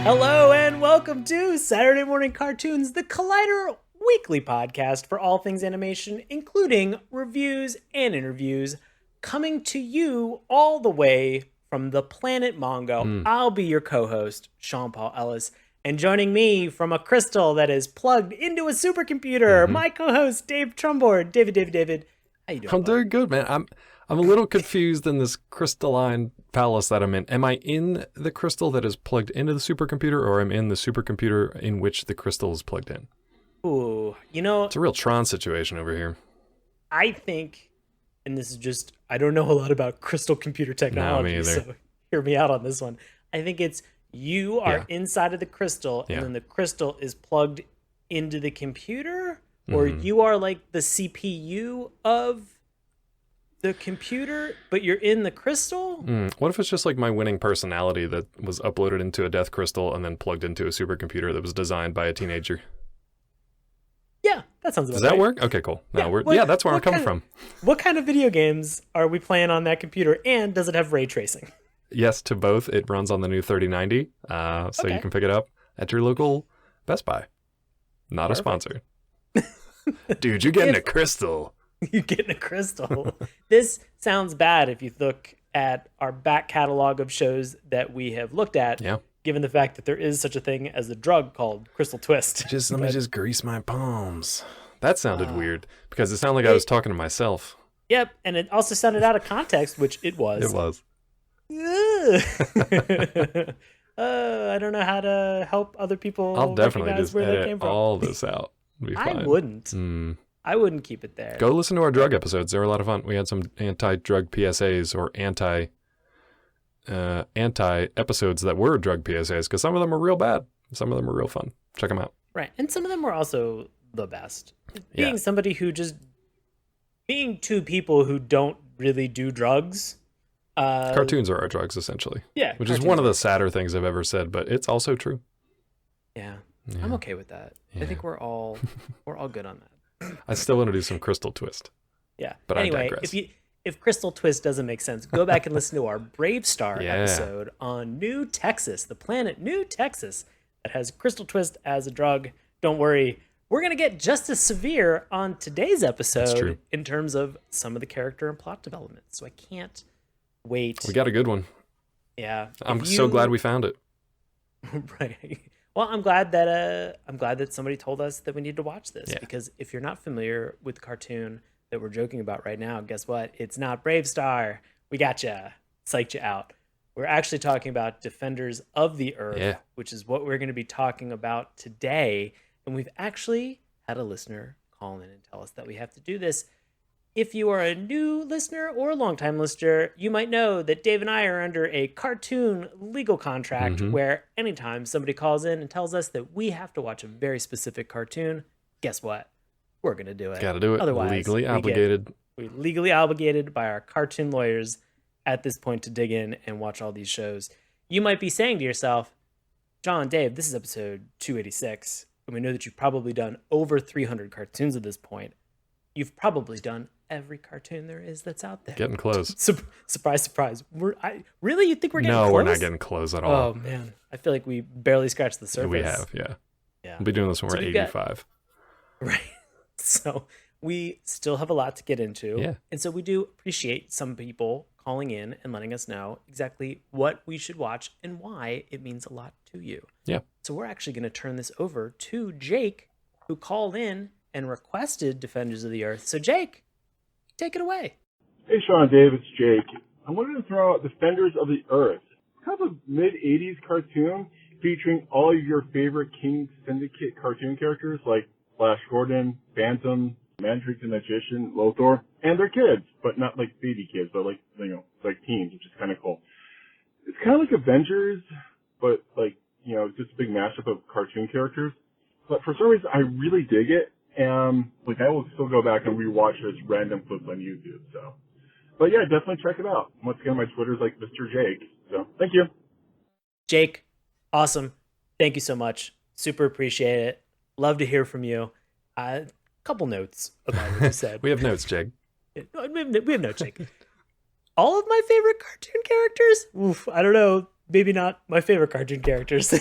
Hello and welcome to Saturday Morning Cartoons, the Collider weekly podcast for all things animation, including reviews and interviews, coming to you all the way from the planet Mongo. I'll be your co-host, Sean Paul Ellis, and joining me from a crystal that is plugged into a supercomputer, my co-host, Dave Trumbord. David, how you doing? I'm doing good, man. I'm a little confused in this crystalline palace that I'm in. Am I in the crystal that is plugged into the supercomputer, or am I in the supercomputer in which the crystal is plugged in? Ooh, it's a real Tron situation over here. I think, and this is just, I don't know a lot about crystal computer technology, me either. so hear me out on this one. I think it's you are inside of the crystal, and then the crystal is plugged into the computer, or you are like the CPU of the computer, but you're in the crystal? What if it's just like my winning personality that was uploaded into a death crystal and then plugged into a supercomputer that was designed by a teenager? Yeah, that sounds about Does that right. work? Okay, cool. No, Yeah, that's where I'm coming from. What kind of video games are we playing on that computer, and does it have ray tracing? Yes to both. It runs on the new 3090, so you can pick it up at your local Best Buy. Not a sponsor. Dude, you're getting a crystal. You're getting a crystal. This sounds bad if you look at our back catalog of shows that we have looked at, given the fact that there is such a thing as a drug called Crystal Twist. Let me just grease my palms. That sounded weird, because it sounded like I was talking to myself. Yep, and it also sounded out of context, which it was. It was. I don't know how to help other people. I'll definitely recognize just where they edit came from. all this out. It'll be fine. I wouldn't keep it there. Go listen to our drug episodes. They were a lot of fun. We had some anti-drug PSAs or anti episodes that were drug PSAs, because some of them were real bad. Some of them were real fun. Check them out. Right. And some of them were also the best. Being somebody who being two people who don't really do drugs. Cartoons are our drugs, essentially. Yeah. Which is one of the sadder things I've ever said, but it's also true. Yeah. I'm okay with that. Yeah. I think we're all good on that. I still want to do some Crystal Twist. Yeah. But anyway, I digress. If Crystal Twist doesn't make sense, go back and listen to our Brave Star episode on New Texas, the planet New Texas, that has Crystal Twist as a drug. Don't worry, we're going to get just as severe on today's episode in terms of some of the character and plot development. So I can't wait. We got a good one. Yeah. I'm so glad we found it. Right. Well, I'm glad that somebody told us that we need to watch this, because if you're not familiar with the cartoon that we're joking about right now, guess what? It's not Brave Star. We gotcha. Psyched you out. We're actually talking about Defenders of the Earth, which is what we're going to be talking about today. And we've actually had a listener call in and tell us that we have to do this. If you are a new listener or a longtime listener, you might know that Dave and I are under a cartoon legal contract where anytime somebody calls in and tells us that we have to watch a very specific cartoon, guess what? We're going to do it. Got to do it. Otherwise, legally obligated. We're legally obligated by our cartoon lawyers at this point to dig in and watch all these shows. You might be saying to yourself, John, Dave, this is episode 286, and we know that you've probably done over 300 cartoons at this point. You've probably done every cartoon there is that's out there. Getting close. Surprise, surprise. Really? You think we're getting close? No, we're not getting close at all. Oh, man. I feel like we barely scratched the surface. We have, yeah. We'll be doing this when we're 85. Right. So we still have a lot to get into. Yeah. And so we do appreciate some people calling in and letting us know exactly what we should watch and why it means a lot to you. Yeah. So we're actually going to turn this over to Jake, who called in and requested Defenders of the Earth. So Jake, take it away. Hey, Sean, Dave, it's Jake. I wanted to throw out Defenders of the Earth. It's kind of a mid-'80s cartoon featuring all of your favorite King Syndicate cartoon characters like Flash Gordon, Phantom, Mandrake the Magician, Lothar, and their kids, but not like baby kids, but like, like teens, which is kind of cool. It's kind of like Avengers, but like, just a big mashup of cartoon characters. But for some reason, I really dig it. And like, I will still go back and rewatch this random clips on YouTube. So, but yeah, definitely check it out. Once again, my Twitter's like Mr. Jake. So, thank you, Jake. Awesome. Thank you so much. Super appreciate it. Love to hear from you. A couple notes about what you said. We have notes, Jake. We have notes, Jake. All of my favorite cartoon characters? Oof, I don't know. Maybe not my favorite cartoon characters.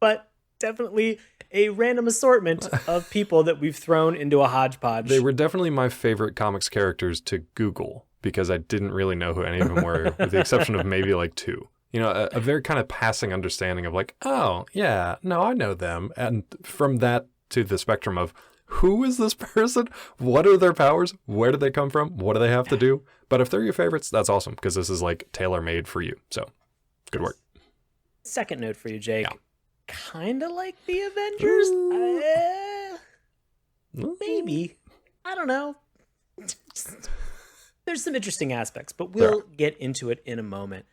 but definitely a random assortment of people that we've thrown into a hodgepodge. They were definitely my favorite comics characters to Google because I didn't really know who any of them were, with the exception of maybe like two. You know, a very kind of passing understanding of like, oh, yeah, no, I know them. And from that to the spectrum of who is this person? What are their powers? Where do they come from? What do they have to do? But if they're your favorites, that's awesome because this is like tailor-made for you. So good work. Second note for you, Jake. Yeah. Kind of like the Avengers? Maybe. I don't know. There's some interesting aspects, but we'll get into it in a moment.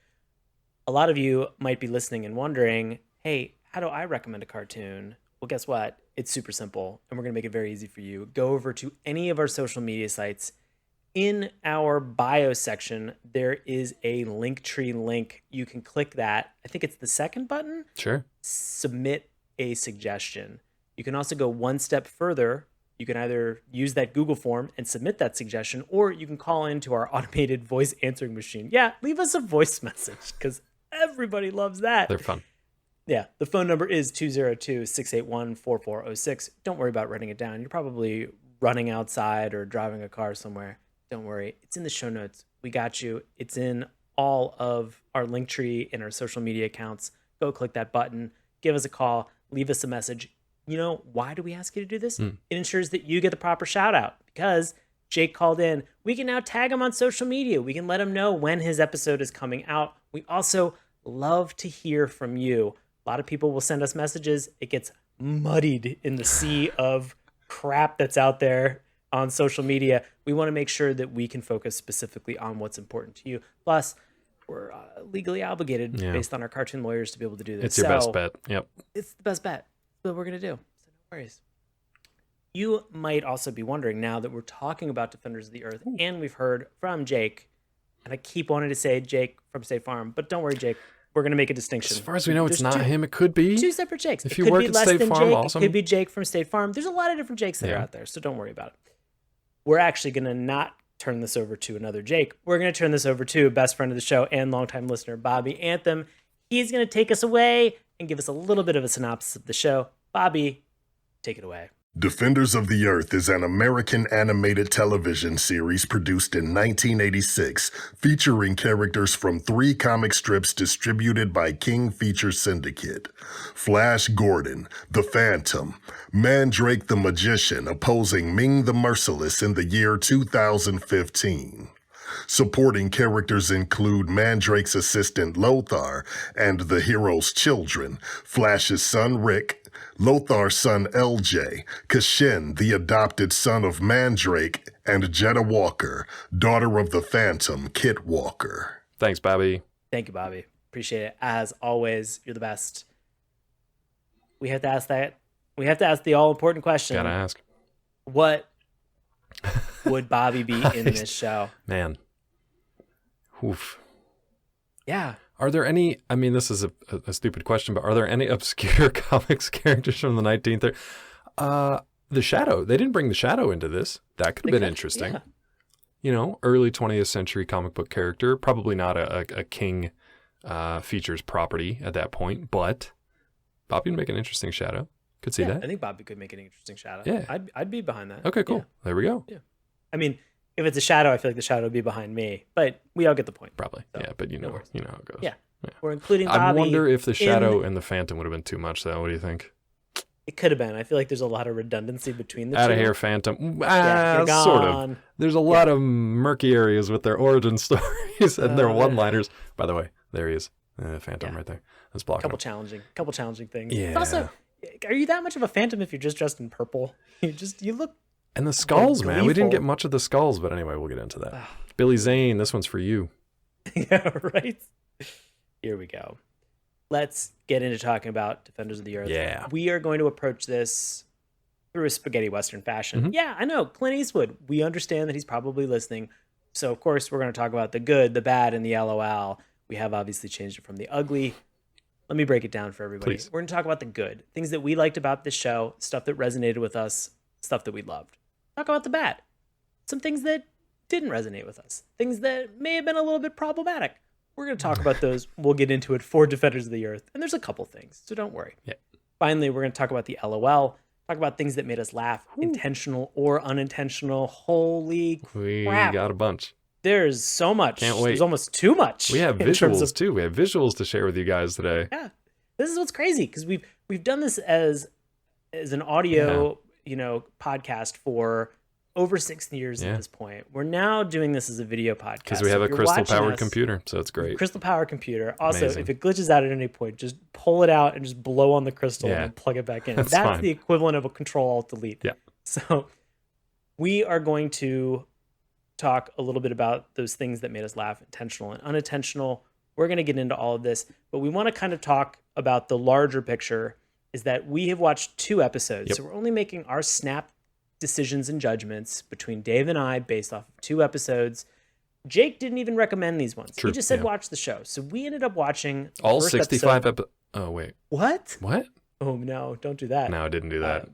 A lot of you might be listening and wondering, hey, how do I recommend a cartoon? Well, guess what? It's super simple, and we're going to make it very easy for you. Go over to any of our social media sites. In our bio section, there is a Linktree link. You can click that. I think it's the second button. Sure. Submit a suggestion. You can also go one step further. You can either use that Google form and submit that suggestion, or you can call into our automated voice answering machine. Yeah, leave us a voice message because everybody loves that. They're fun. Yeah, the phone number is 202-681-4406. Don't worry about writing it down. You're probably running outside or driving a car somewhere. Don't worry. It's in the show notes. We got you. It's in all of our Linktree and our social media accounts. Go click that button. Give us a call. Leave us a message. You know, why do we ask you to do this? It ensures that you get the proper shout out because Jake called in. We can now tag him on social media. We can let him know when his episode is coming out. We also love to hear from you. A lot of people will send us messages. It gets muddied in the sea of crap that's out there on social media. We want to make sure that we can focus specifically on what's important to you. Plus, we're legally obligated based on our cartoon lawyers to be able to do this. It's your best bet. Yep. It's the best bet. That's what we're going to do. So no worries. You might also be wondering now that we're talking about Defenders of the Earth and we've heard from Jake, and I keep wanting to say Jake from State Farm, but don't worry, Jake. We're going to make a distinction. As far as we know, it's not him. It could be. Two separate Jakes. If you work at State Farm, awesome. It could be Jake from State Farm. There's a lot of different Jakes that are out there, so don't worry about it. We're actually going to not turn this over to another Jake. We're going to turn this over to best friend of the show and longtime listener, Bobby Anthem. He's going to take us away and give us a little bit of a synopsis of the show. Bobby, take it away. Defenders of the Earth is an American animated television series produced in 1986, featuring characters from 3 comic strips distributed by King Features Syndicate. Flash Gordon, the Phantom, Mandrake the Magician opposing Ming the Merciless in the year 2015. Supporting characters include Mandrake's assistant Lothar and the hero's children, Flash's son Rick, Lothar's son LJ, Kshin, the adopted son of Mandrake, and Jedda Walker, daughter of the Phantom, Kit Walker. Thanks, Bobby. Thank you, Bobby. Appreciate it. As always, you're the best. We have to ask that. We have to ask the all-important question. Gotta ask. What would Bobby be in this show? Man. Oof. Yeah. Are there any, I mean, this is a stupid question, but are there any obscure comics characters from the 1930s? The Shadow. They didn't bring the Shadow into this. That could have been interesting. Yeah. You know, early 20th century comic book character. Probably not a King Features property at that point, but Bobby would make an interesting Shadow. Could see that. I think Bobby could make an interesting Shadow. Yeah. I'd be behind that. Okay, cool. Yeah. There we go. Yeah. I mean, if it's a Shadow, I feel like the Shadow would be behind me, but we all get the point. Probably. So, yeah, but you know how it goes. Yeah. We're including Bobby. I wonder if the Shadow and the Phantom would have been too much, though. What do you think? It could have been. I feel like there's a lot of redundancy between the two. Out of here, Phantom. Yeah, sort of. There's a lot of murky areas with their origin stories and their one-liners. By the way, there he is. Phantom right there. That's blocking. Couple challenging things. Yeah. It's also, are you that much of a Phantom if you're just dressed in purple? You look. And the skulls, man. We didn't gleeful. get much of the skulls, but anyway, we'll get into that. Billy Zane, this one's for you. Yeah, right. Here we go. Let's get into talking about Defenders of the Earth. Yeah. We are going to approach this through a spaghetti Western fashion. Mm-hmm. Yeah, I know. Clint Eastwood. We understand that he's probably listening. So, of course, we're going to talk about the good, the bad, and the LOL. We have obviously changed it from the ugly. Let me break it down for everybody. Please. We're going to talk about the good. Things that we liked about this show, stuff that resonated with us, stuff that we loved. Talk about the bad. Some things that didn't resonate with us. Things that may have been a little bit problematic. we're going to talk about those. We'll get into it for Defenders of the Earth. And there's a couple things, so don't worry. Yeah. Finally, we're going to talk about the LOL, talk about things that made us laugh, intentional or unintentional. Holy We crap. got a bunch. There's so much. Can't wait. There's almost too much. We have in terms visuals of- too. We have visuals to share with you guys today. Yeah. This is what's crazy because we've done this as an audio, podcast for over 6 years at this point. We're now doing this as a video podcast. Because we have a crystal-powered computer, so it's great. Crystal powered computer. Also, Amazing. if it glitches out at any point, just pull it out and just blow on the crystal Yeah. and plug it back in. That's That's fine. the equivalent of a Control-Alt-Delete. Yeah. So we are going to talk a little bit about those things that made us laugh, intentional and unintentional. We're going to get into all of this, but we want to kind of talk about the larger picture, is that we have watched 2 episodes. Yep. So we're only making our snap decisions and judgments between Dave and I based off of 2 episodes. Jake didn't even recommend these ones. True, He just said yeah. watch the show. So we ended up watching the All first 65 episode. Oh, wait. What? What? Oh no, don't do that. No, I didn't do that.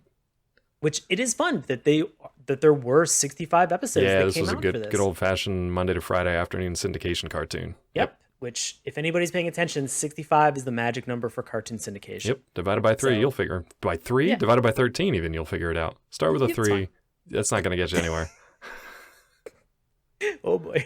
Which it is fun that there were 65 episodes Yeah, that this came was a out for good, this. good old-fashioned Monday to Friday afternoon syndication cartoon. Yep. Which, if anybody's paying attention, 65 is the magic number for cartoon syndication. Yep. Divided by 3, So- you'll figure. By 3? Yeah. Divided by 13 even, you'll figure it out. Start with a It's 3. fine. That's not going to get you anywhere. Oh boy.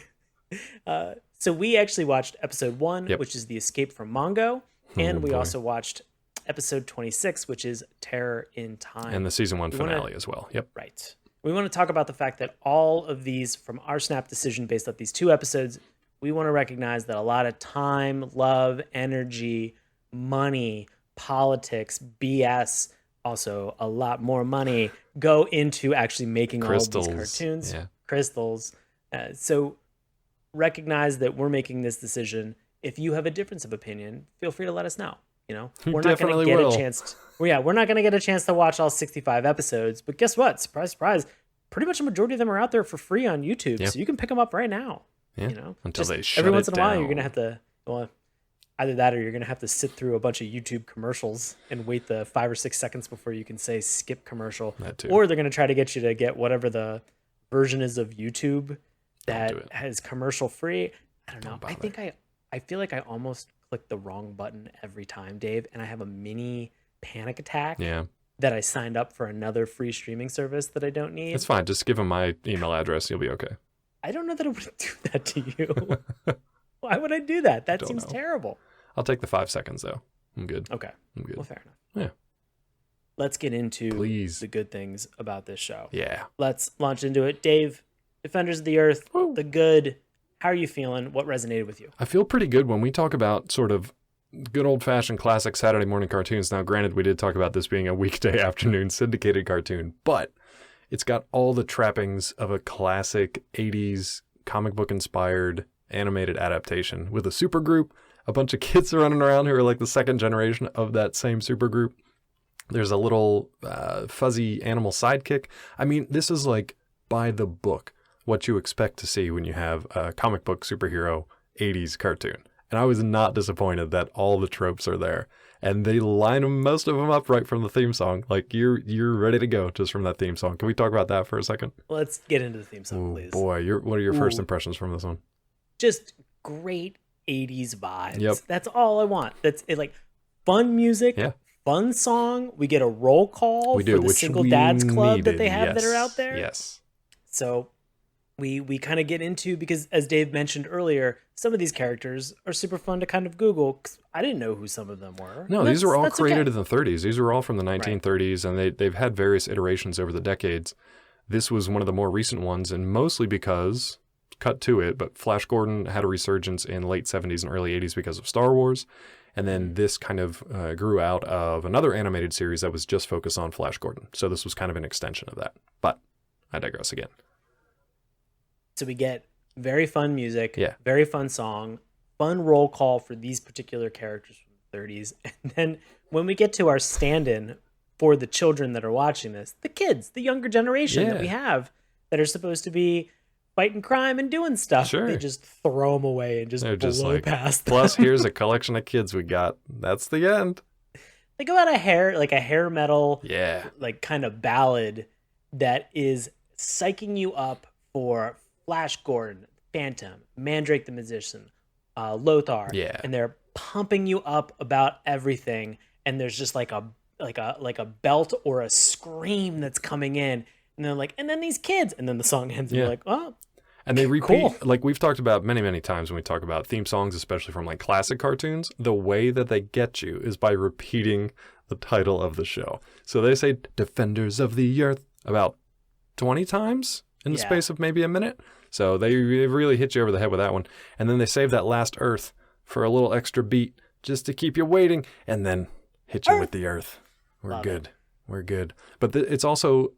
So we actually watched episode 1, Yep. which is The Escape from Mongo. And we boy. also watched episode 26, which is Terror in Time. And the season 1 We wanna- finale as well. Yep. Right. We want to talk about the fact that all of these, from our snap decision based off these 2 episodes, we want to recognize that a lot of time, love, energy, money, politics, BS, also a lot more money go into actually making Crystals. all of these cartoons. Yeah. Crystals. So recognize that we're making this decision. If you have a difference of opinion, feel free to let us know. We're not going definitely to get will. a chance. We're not going to get a chance to watch all 65 episodes. But guess what? Surprise, surprise. Pretty much a majority of them are out there for free on YouTube, Yeah. so you can pick them up right now. Yeah. Until Just they shut every once it in a while, you're down. going to have to. Well, either that or you're going to have to sit through a bunch of YouTube commercials and wait the 5 or 6 seconds before you can say skip commercial. That too. Or they're going to try to get you to get whatever the version is of YouTube do that it. has commercial free. I don't know. Don't I bother. think I feel like I almost click the wrong button every time, Dave, and I have a mini panic attack Yeah. that I signed up for another free streaming service that I don't need. It's fine. Just give them my email address. You'll be okay. I don't know that I would do that to you. Why would I do that? That Don't seems know. terrible. I'll take the 5 seconds, though. I'm good. Okay. I'm good. Well, fair enough. Yeah. Let's get into Please. the good things about this show. Yeah. Let's launch into it. Dave, Defenders of the Earth, Woo. the good. How are you feeling? What resonated with you? I feel pretty good when we talk about sort of good old-fashioned classic Saturday morning cartoons. Now, granted, we did talk about this being a weekday afternoon syndicated cartoon, but it's got all the trappings of a classic 80s comic book-inspired animated adaptation with a supergroup, a bunch of kids running around who are like the second generation of that same supergroup. There's a little fuzzy animal sidekick. I mean, this is like by the book what you expect to see when you have a comic book superhero 80s cartoon. And I was not disappointed that all the tropes are there. And they line most of them up right from the theme song. Like you're ready to go just from that theme song. Can we talk about that for a second? Let's get into the theme song, Oh please. boy, what are your first Ooh. impressions from this one? Just great 80s vibes. Yep. That's all I want. That's it, like fun music, Yeah. fun song. We get a roll call We for do, the which single we dads club that needed. they have that are Yes. out there. Yes. So we kind of get into, because as Dave mentioned earlier, some of these characters are super fun to kind of Google, 'cause I didn't know who some of them were. No, And these were all that's created okay. in the 30s. These were all from the 1930s, and they've had various iterations over the decades. This was one of the more recent ones, and mostly because, cut to it, but Flash Gordon had a resurgence in late 70s and early 80s because of Star Wars. And then this kind of grew out of another animated series that was just focused on Flash Gordon. So this was kind of an extension of that. But I digress again. So we get very fun music, Yeah. very fun song, fun roll call for these particular characters from the 30s. And then when we get to our stand-in for the children that are watching this, the kids, the younger generation that Yeah. we have that are supposed to be fighting crime and doing stuff, Sure. they just throw them away and just They're just blow like, past them. plus here's a collection of kids we got. That's the end. Think about a hair metal, Yeah. like kind of ballad that is psyching you up for Flash Gordon, Phantom, Mandrake the Magician, Lothar, Yeah. and they're pumping you up about everything, and there's just like a belt or a scream that's coming in, and they're like, and then these kids, and then the song ends, and you're like, oh. And they repeat, Cool. like we've talked about many, many times when we talk about theme songs, especially from like classic cartoons, the way that they get you is by repeating the title of the show. So they say Defenders of the Earth about 20 times in the space of maybe a minute. So they really hit you over the head with that one. And then they save that last Earth for a little extra beat just to keep you waiting, and then hit you with the Earth. We're good. We're good. But it's also,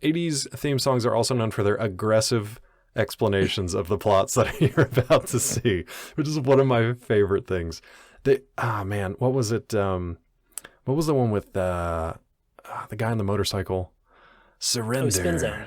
80s theme songs are also known for their aggressive explanations of the plots that you're about to see, which is one of my favorite things. What was it? What was the one with the guy on the motorcycle? Surrender. Spin Zone.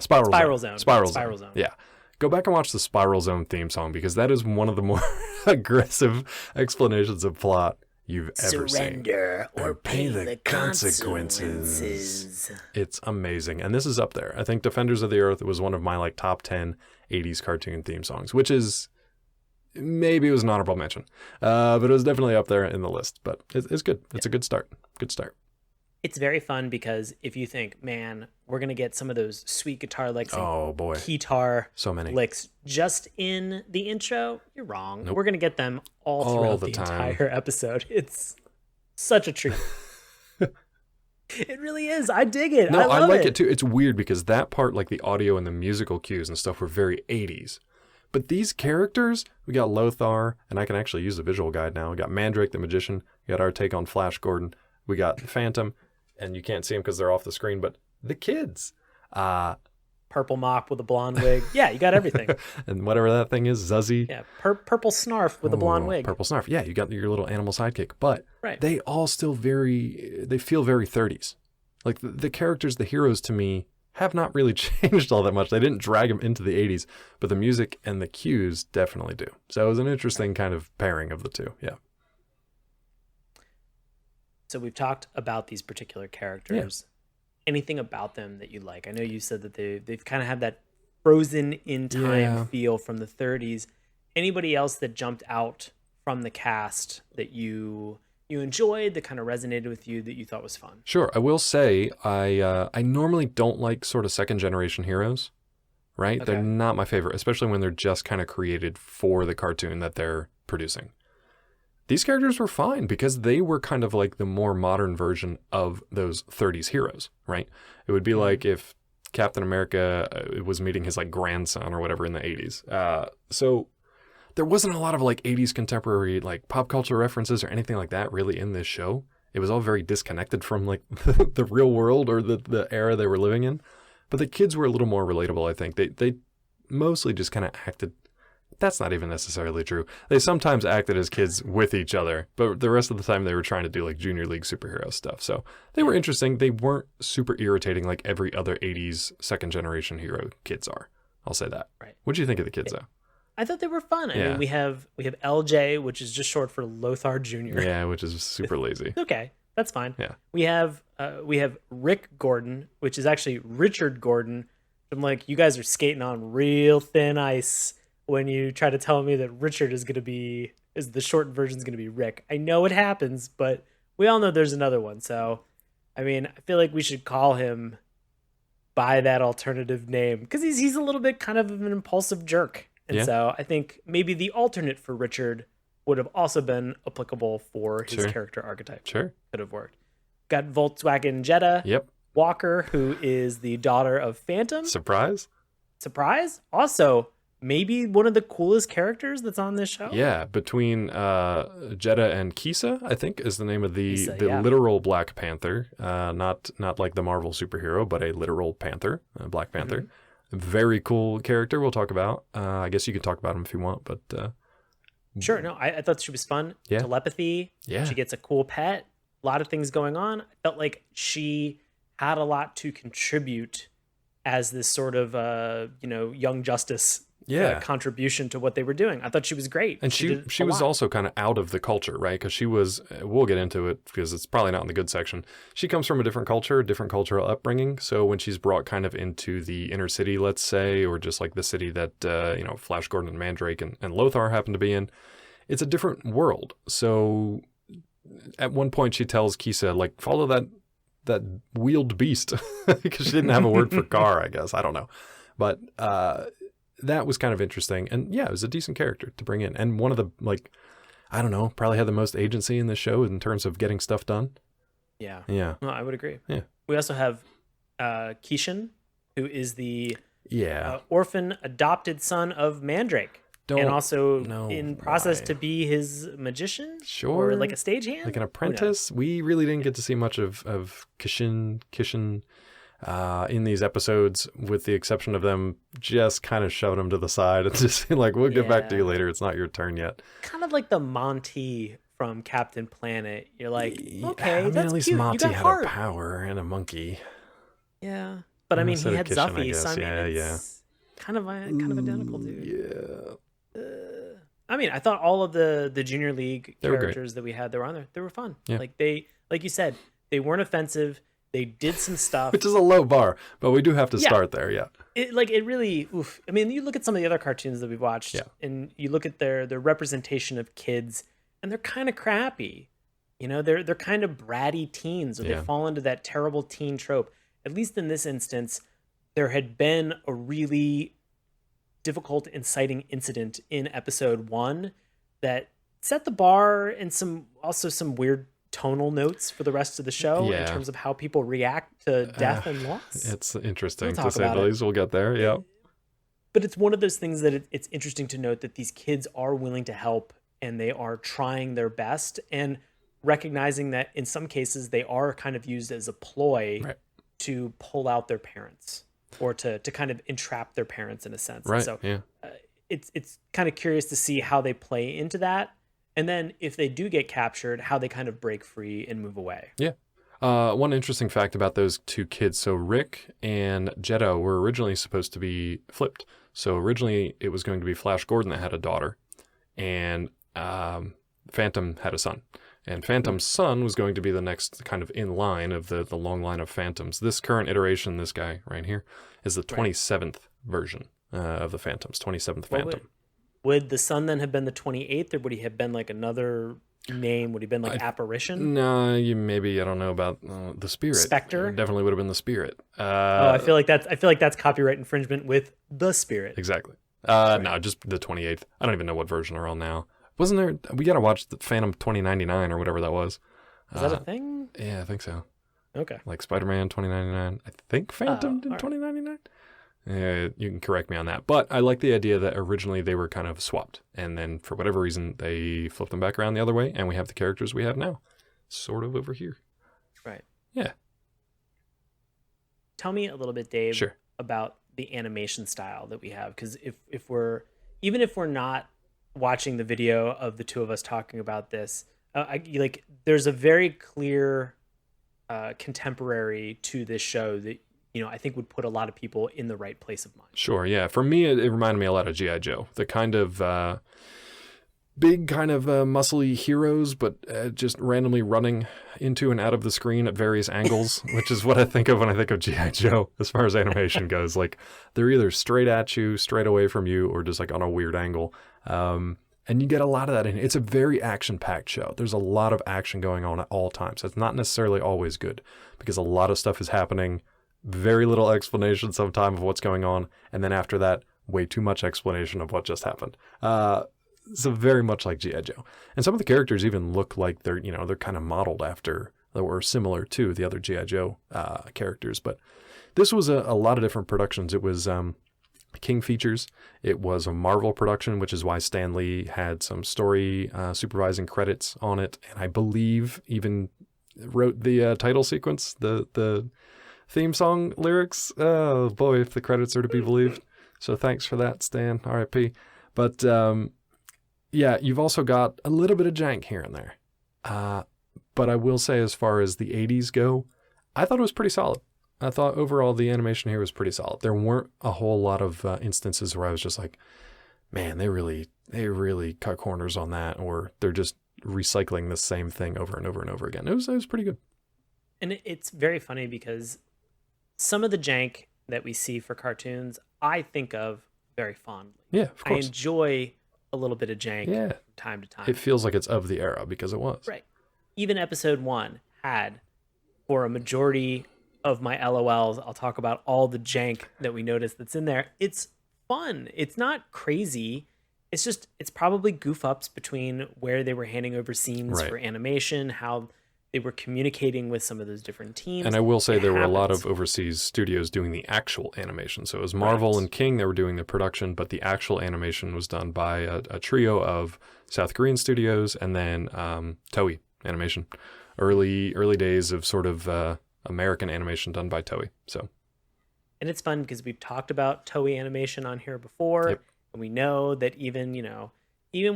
Spiral Zone. Spiral Zone. Yeah. Go back and watch the Spiral Zone theme song, because that is one of the more aggressive explanations of plot you've ever seen. Surrender or pay the consequences. It's amazing. And this is up there. I think Defenders of the Earth was one of my like top 10 80s cartoon theme songs, which is maybe it was an honorable mention. But it was definitely up there in the list. But it's good. It's a good start. Good start. It's very fun because if you think, man, we're going to get some of those sweet guitar licks and guitar so many licks just in the intro, you're wrong. Nope. We're going to get them all throughout the entire episode. It's such a treat. It really is. I dig it. No, I like it too. It's weird because that part, like the audio and the musical cues and stuff, were very 80s. But these characters, we got Lothar, and I can actually use the visual guide now. We got Mandrake the Magician. We got our take on Flash Gordon. We got Phantom. And you can't see them because they're off the screen, but the kids. Purple mop with a blonde wig. Yeah, you got everything. And whatever that thing is, Zuffy. Yeah, purple snarf with a blonde wig. Purple snarf. Yeah, you got your little animal sidekick. But they all still they feel very 30s. Like the characters, the heroes to me, have not really changed all that much. They didn't drag them into the 80s, but the music and the cues definitely do. So it was an interesting kind of pairing of the two. Yeah. So we've talked about these particular characters. Yeah. Anything about them that you like? I know you said that they've kind of had that frozen in time feel from the 30s. Anybody else that jumped out from the cast that you enjoyed, that kind of resonated with you, that you thought was fun? Sure. I will say I normally don't like sort of second generation heroes, right? Okay. They're not my favorite, especially when they're just kind of created for the cartoon that they're producing. These characters were fine because they were kind of like the more modern version of those 30s heroes, right? It would be like if Captain America was meeting his like grandson or whatever in the 80s. So there wasn't a lot of like 80s contemporary like pop culture references or anything like that really in this show. It was all very disconnected from like the real world or the era they were living in. But the kids were a little more relatable, I think. They mostly just kind of acted. That's not even necessarily true. They sometimes acted as kids with each other, but the rest of the time they were trying to do like Junior League superhero stuff. So they were interesting. They weren't super irritating like every other 80s second generation hero kids are. I'll say that. Right. What do you think of the kids though? I thought they were fun. I mean, we have LJ, which is just short for Lothar Jr. Yeah, which is super lazy. Okay, that's fine. Yeah. We have Rick Gordon, which is actually Richard Gordon. I'm like, you guys are skating on real thin ice when you try to tell me that Richard is the short version is going to be Rick. I know it happens, but we all know there's another one. So, I mean, I feel like we should call him by that alternative name because he's a little bit kind of an impulsive jerk. And so I think maybe the alternate for Richard would have also been applicable for his character archetype. Sure. Could have worked. Got Volkswagen Jedda Walker, who is the daughter of Phantom. Surprise? Also, maybe one of the coolest characters that's on this show. Yeah, between Jedda and Kisa, I think is the name of the literal Black Panther. Not like the Marvel superhero, but a literal Panther, Black Panther. Mm-hmm. Very cool character we'll talk about. I guess you could talk about him if you want, but... Sure, no, I thought she was fun. Yeah. Telepathy. Yeah. She gets a cool pet. A lot of things going on. I felt like she had a lot to contribute as this sort of, Young Justice contribution to what they were doing. I thought she was great. And she was also kind of out of the culture, right? Because she was, we'll get into it because it's probably not in the good section. She comes from a different culture, different cultural upbringing. So when she's brought kind of into the inner city, let's say, or just like the city that, Flash Gordon and Mandrake and Lothar happen to be in, it's a different world. So at one point she tells Kisa, like, follow that wheeled beast, because she didn't have a word for car, I guess. I don't know. But that was kind of interesting. And yeah, it was a decent character to bring in. And one of the, like, I don't know, probably had the most agency in the show in terms of getting stuff done. Yeah. Yeah. No, I would agree. Yeah. We also have Kshin, who is the Yeah. Orphan adopted son of Mandrake. And also in process to be his magician? Sure. Or like a stagehand? Like an apprentice? We really didn't get to see much of Kshin in these episodes, with the exception of them just kind of shoving him to the side and just being like, we'll get back to you later. It's not your turn yet. Kind of like the Monty from Captain Planet. You're like, okay, I mean, that's at least cute. Monty you got had heart. a power and a monkey. Yeah. But I mean, he had Kshin, Zuffy, so I mean, yeah. it's kind of identical, dude. Yeah. I mean, I thought all of the Junior League They were characters that we had that were on there, they were fun. Yeah. Like you said, they weren't offensive. They did some stuff. Which is a low bar, but we do have to start there, yeah. It really, I mean, you look at some of the other cartoons that we've watched, and you look at their representation of kids, and they're kind of crappy. You know, they're kind of bratty teens, or they fall into that terrible teen trope. At least in this instance, there had been a really difficult, inciting incident in episode 1 that set the bar, and some weird tonal notes for the rest of the show in terms of how people react to death and loss. It's interesting to say the least. We'll get there, yeah. But it's one of those things that it's interesting to note that these kids are willing to help, and they are trying their best, and recognizing that in some cases they are kind of used as a ploy to pull out their parents, or to kind of entrap their parents in a sense. Right. So it's kind of curious to see how they play into that. And then if they do get captured, how they kind of break free and move away. Yeah. One interesting fact about those two kids. So Rick and Jedda were originally supposed to be flipped. So originally it was going to be Flash Gordon that had a daughter, and Phantom had a son. And Phantom's son was going to be the next kind of in line of the long line of Phantoms. This current iteration, this guy right here, is the 27th version of the Phantoms, 27th Phantom. Would the son then have been the 28th, or would he have been like another name? Would he have been like Apparition? No, I don't know about the Spirit. Spectre? Definitely would have been the Spirit. I feel like that's copyright infringement with the Spirit. Exactly. No, just the 28th. I don't even know what version are on now. Wasn't there? We got to watch the Phantom 2099 or whatever that was. Is that a thing? Yeah, I think so. Okay. Like Spider-Man 2099. I think Phantom did 2099. You can correct me on that. But I like the idea that originally they were kind of swapped. And then for whatever reason, they flipped them back around the other way. And we have the characters we have now. Sort of over here. Right. Yeah. Tell me a little bit, Dave, Sure. about the animation style that we have. Because if we're not watching the video of the two of us talking about this, there's a very clear contemporary to this show that I think would put a lot of people in the right place of mind. Sure, yeah. For me, it reminded me a lot of G.I. Joe. The kind of big, kind of muscly heroes, but just randomly running into and out of the screen at various angles, which is what I think of when I think of G.I. Joe as far as animation goes. Like, they're either straight at you, straight away from you, or just like on a weird angle. And you get a lot of that in it. It's a very action-packed show. There's a lot of action going on at all times. It's not necessarily always good, because a lot of stuff is happening, very little explanation sometime of what's going on, and then after that, way too much explanation of what just happened. So very much like G.I. Joe. And some of the characters even look like they're kind of modeled after, or similar to the other G.I. Joe characters. But this was a lot of different productions. It was King Features. It was a Marvel production, which is why Stan Lee had some story supervising credits on it, and I believe even wrote the title sequence, the theme song lyrics. Oh boy, if the credits are to be believed. So thanks for that, Stan. R.I.P. But yeah, you've also got a little bit of jank here and there. But I will say, as far as the 80s go, I thought it was pretty solid. I thought overall the animation here was pretty solid. There weren't a whole lot of instances where I was just like, man, they really cut corners on that, or they're just recycling the same thing over and over and over again. It was pretty good. And it's very funny because some of the jank that we see for cartoons, I think of very fondly. Yeah, of course. I enjoy a little bit of jank from time to time. It feels like it's of the era because it was. Right. Even episode 1 had, for a majority of my LOLs, I'll talk about all the jank that we noticed that's in there. It's fun. It's not crazy. It's probably goof ups between where they were handing over scenes for animation, how they were communicating with some of those different teams. And I will say there were a lot of overseas studios doing the actual animation. So it was Marvel and King that were doing the production, but the actual animation was done by a trio of South Korean studios and then Toei Animation. Early days of sort of American animation done by Toei. So, and it's fun because we've talked about Toei Animation on here before, and we know that even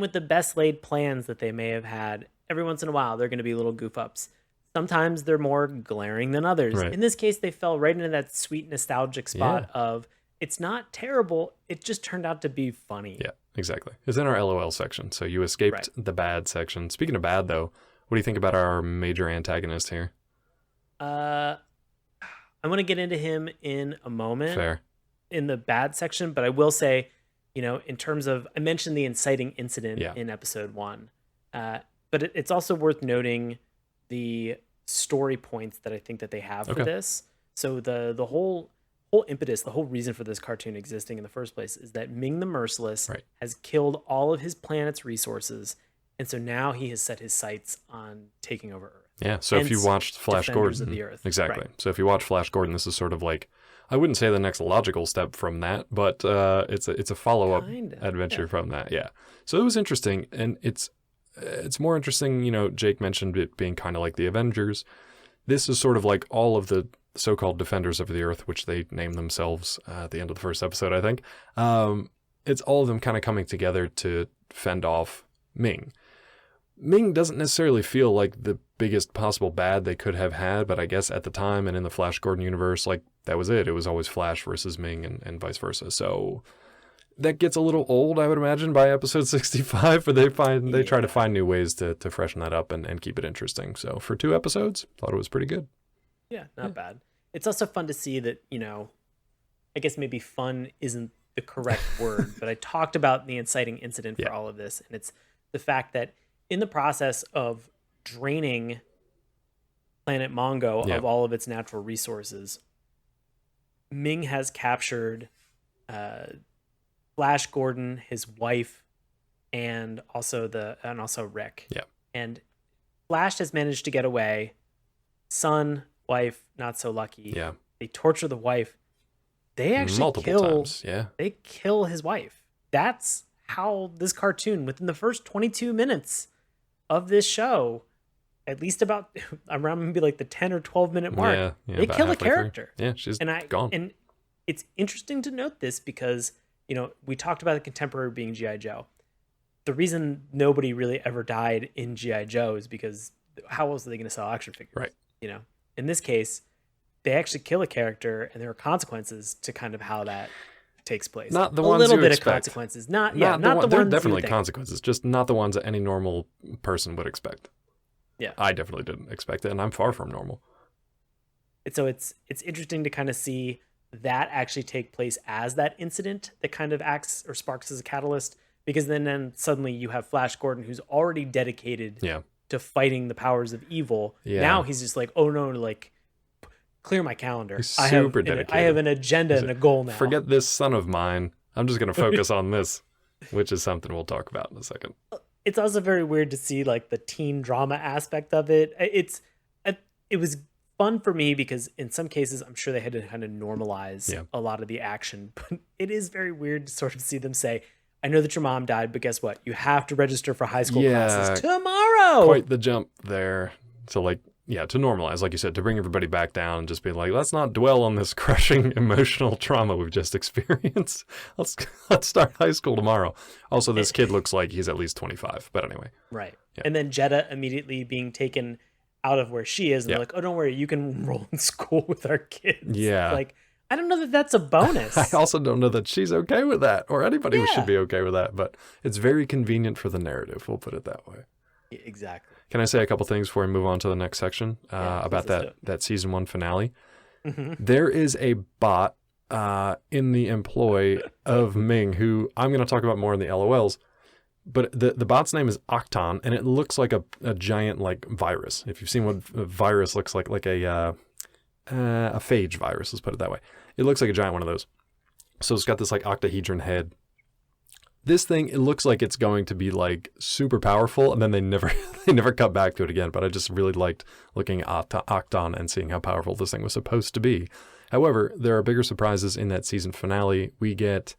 with the best laid plans that they may have had, every once in a while they're going to be little goof ups. Sometimes they're more glaring than others. Right. In this case, they fell right into that sweet nostalgic spot of it's not terrible, it just turned out to be funny. Yeah, exactly. It's in our LOL section, so you escaped the bad section. Speaking of bad, though, what do you think about our major antagonist here? I want to get into him in a moment. Fair. In the bad section, but I will say, in terms of, I mentioned the inciting incident in episode 1, but it's also worth noting the story points that I think that they have for this. So the whole impetus, the whole reason for this cartoon existing in the first place is that Ming the Merciless has killed all of his planet's resources, and so now he has set his sights on taking over Earth. Yeah, so if you watched Flash Gordon, of the Earth. Exactly. Right. So if you watch Flash Gordon, this is sort of like, I wouldn't say the next logical step from that, but it's a follow-up adventure from that. Yeah. So it was interesting, and it's more interesting. Jake mentioned it being kind of like the Avengers. This is sort of like all of the so-called defenders of the Earth, which they name themselves at the end of the first episode, I think. It's all of them kind of coming together to fend off Ming. Ming doesn't necessarily feel like the biggest possible bad they could have had, but I guess at the time and in the Flash Gordon universe, like, that was it. It was always Flash versus Ming and vice versa. So that gets a little old, I would imagine, by episode 65, but they try to find new ways to freshen that up and keep it interesting. So for 2 episodes, thought it was pretty good. Yeah, not bad. It's also fun to see that, I guess maybe fun isn't the correct word, but I talked about the inciting incident for all of this, and it's the fact that in the process of draining Planet Mongo of all of its natural resources, Ming has captured Flash Gordon, his wife, and also Rick. Yeah. And Flash has managed to get away. Son, wife, not so lucky. Yeah. They torture the wife. They actually multiple times. Yeah. They kill his wife. That's how this cartoon, within the first 22 minutes of this show, at least about around maybe like the 10 or 12 minute mark, they kill a character. Through. Yeah, she's gone. And it's interesting to note this because, we talked about the contemporary being G.I. Joe. The reason nobody really ever died in G.I. Joe is because how else are they going to sell action figures? Right. In this case, they actually kill a character and there are consequences to kind of how that takes place. Not the ones you expect. A little bit of consequences. Not the ones. There are definitely consequences, just not the ones that any normal person would expect. Yeah. I definitely didn't expect it, and I'm far from normal. So it's interesting to kind of see that actually take place as that incident that kind of acts or sparks as a catalyst, because then suddenly you have Flash Gordon, who's already dedicated to fighting the powers of evil. Yeah. Now he's just like, oh no, like, clear my calendar. He's super dedicated. I have an agenda and a goal now. Forget this son of mine. I'm just going to focus on this, which is something we'll talk about in a second. It's also very weird to see like the teen drama aspect of it. It was fun for me because in some cases I'm sure they had to kind of normalize a lot of the action, but it is very weird to sort of see them say, I know that your mom died, but guess what? You have to register for high school classes tomorrow. Quite the jump there to to normalize, like you said, to bring everybody back down and just be like, let's not dwell on this crushing emotional trauma we've just experienced. Let's start high school tomorrow. Also, this kid looks like he's at least 25, but anyway. Right. Yeah. And then Jedda immediately being taken out of where she is, and they're like, oh, don't worry, you can enroll in school with our kids. Yeah. Like, I don't know that that's a bonus. I also don't know that she's okay with that, or anybody should be okay with that, but it's very convenient for the narrative. We'll put it that way. Exactly. Can I say a couple things before we move on to the next section about that season 1 finale? Mm-hmm. There is a bot in the employ of Ming, who I'm going to talk about more in the LOLs, but the bot's name is Octon, and it looks like a giant like virus. If you've seen what a virus looks like a phage virus, let's put it that way. It looks like a giant one of those. So it's got this like octahedron head. This thing, it looks like it's going to be like super powerful, and then they never cut back to it again. But I just really liked looking at Octon and seeing how powerful this thing was supposed to be. However, there are bigger surprises in that season finale. We get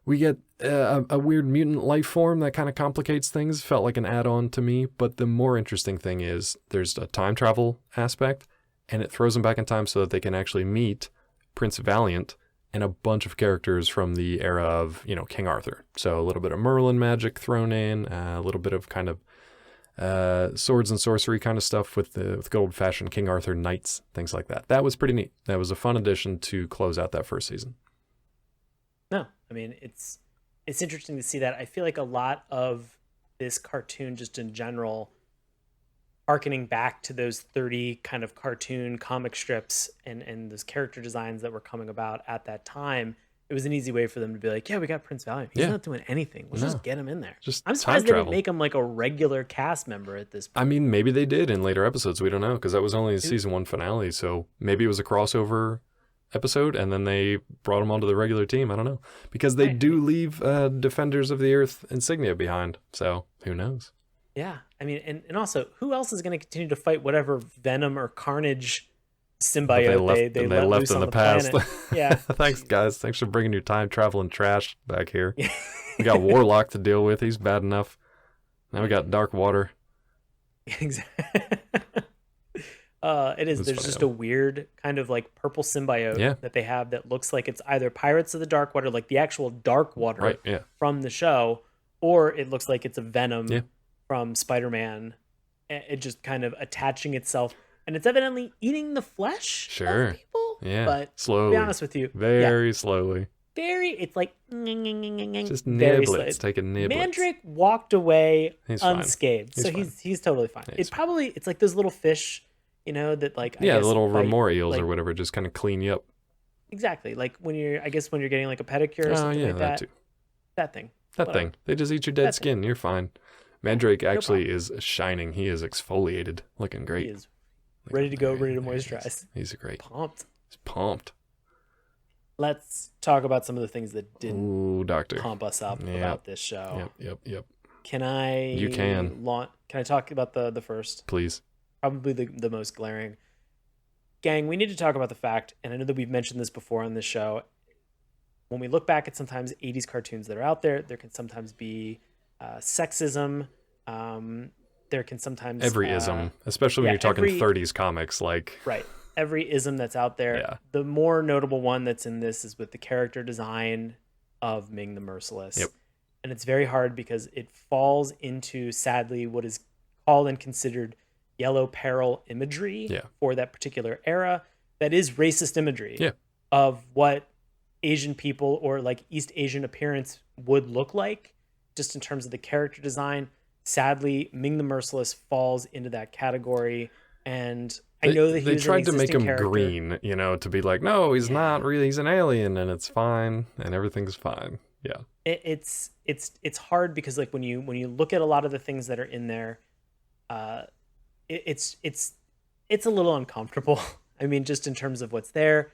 a weird mutant life form that kind of complicates things. Felt like an add-on to me. But the more interesting thing is there's a time travel aspect, and it throws them back in time so that they can actually meet Prince Valiant and a bunch of characters from the era of, King Arthur. So a little bit of Merlin magic thrown in, a little bit of kind of swords and sorcery kind of stuff with good old-fashioned King Arthur knights, things like that. That was pretty neat. That was a fun addition to close out that first season. No, I mean, it's interesting to see that. I feel like a lot of this cartoon, just in general, harkening back to those 30 kind of cartoon comic strips and those character designs that were coming about at that time, it was an easy way for them to be like, yeah, we got Prince Valiant. He's not doing anything. Let's just get him in there. I'm surprised they didn't make him like a regular cast member at this point. I mean, maybe they did in later episodes. We don't know, because that was only season 1 finale. So maybe it was a crossover episode, and then they brought him onto the regular team. I don't know. Because they do leave Defenders of the Earth insignia behind. So who knows? Yeah, I mean, and also, who else is going to continue to fight whatever Venom or Carnage symbiote they let loose in the past? Yeah. Thanks, guys. Thanks for bringing your time traveling trash back here. We got Warlock to deal with. He's bad enough. Now we got Dark Water. Exactly. It is. There's just a weird kind of like purple symbiote that they have that looks like it's either Pirates of the Dark Water, like the actual Dark Water from the show, or it looks like it's a Venom from Spider-Man. It just kind of attaching itself, and it's evidently eating the flesh of people. Yeah, but slowly. To be honest with you, very slowly. It's like just niblets, taking niblets. Mandrake walked away unscathed, so he's totally fine. It's like those little fish, that like the little remora eels or whatever, just kind of clean you up. Exactly, like when you're getting like a pedicure or something like that. Too. That thing. They just eat your dead skin. You're fine. Mandrake actually is shining. He is exfoliated, looking great. He is ready to go, ready to moisturize. He's great. He's pumped. Let's talk about some of the things that didn't Doctor. pump us up about this show. Yep. Can I? You can. Can I talk about the first? Please. Probably the most glaring. Gang, we need to talk about the fact, and I know that we've mentioned this before on this show. When we look back at sometimes 80s cartoons that are out there can sometimes be sexism. There can sometimes every ism, especially when you're talking 30s comics, like every ism that's out there. Yeah. The more notable one that's in this is with the character design of Ming the Merciless. Yep. And it's very hard because it falls into, sadly, what is called and considered yellow peril imagery for that particular era. That is racist imagery of what Asian people or like East Asian appearance would look like, just in terms of the character design. Sadly, Ming the Merciless falls into that category, and I know that they tried to make him green, to be like, no, he's not really, he's an alien, and it's fine, and everything's fine. Yeah, it's hard because like when you look at a lot of the things that are in there, it's a little uncomfortable. I mean, just in terms of what's there.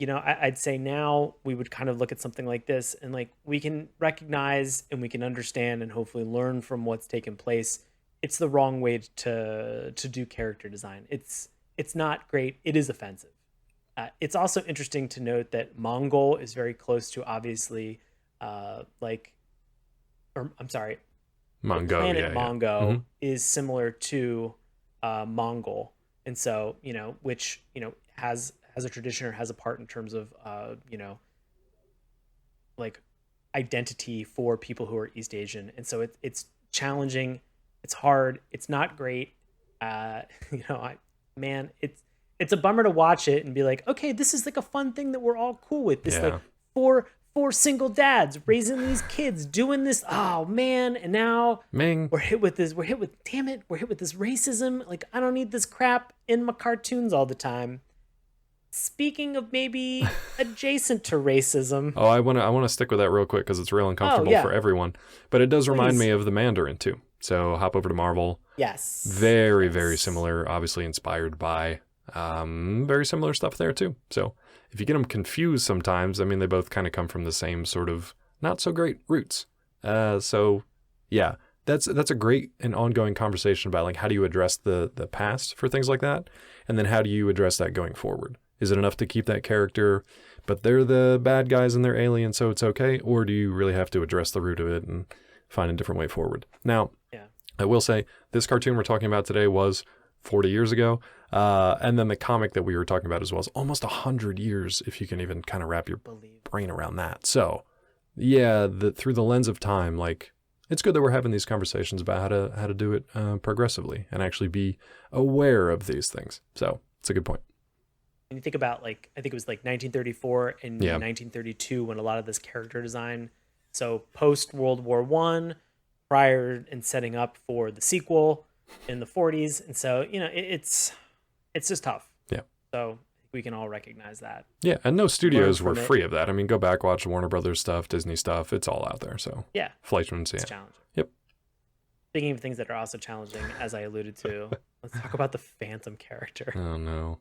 I'd say now we would kind of look at something like this and like we can recognize and we can understand and hopefully learn from what's taken place. It's the wrong way to do character design. It's not great. It is offensive. It's also interesting to note that Mongol is very close to obviously Mongo. Planet Mongo is similar to Mongol, and so which has a tradition or has a part in terms of like identity for people who are East Asian. And so it's challenging, it's hard, it's not great. You know, it's a bummer to watch it and be like, okay, this is like a fun thing that we're all cool with. This like four single dads raising these kids doing this. Oh man, and now Ming, we're hit with this racism. Like, I don't need this crap in my cartoons all the time. Speaking of maybe adjacent to racism. Oh, I want to stick with that real quick because it's real uncomfortable for everyone. But it does remind me of the Mandarin too. So hop over to Marvel. Yes. Very similar, obviously inspired by very similar stuff there too. So if you get them confused sometimes, I mean, they both kind of come from the same sort of not so great roots. So yeah, that's a great and ongoing conversation about like how do you address the past for things like that, and then how do you address that going forward? Is it enough to keep that character, but they're the bad guys and they're alien, so it's okay, or do you really have to address the root of it and find a different way forward? Now, I will say this cartoon we're talking about today was 40 years ago, and then the comic that we were talking about as well is almost 100 years, if you can even kind of wrap your brain around that. So, yeah, through the lens of time, like, it's good that we're having these conversations about how to do it progressively and actually be aware of these things. So, it's a good point. And you think about, like, I think it was like 1934 and 1932 when a lot of this character design, so post World War I, prior and setting up for the sequel in the 40s. And so, you know, it's just tough. Yeah. So we can all recognize that. Yeah. And no studios were free of that. I mean, go back, watch Warner Brothers stuff, Disney stuff. It's all out there. So yeah. Fleischman's, it's challenging. Yep. Speaking of things that are also challenging, as I alluded to, let's talk about the Phantom character. Oh, no.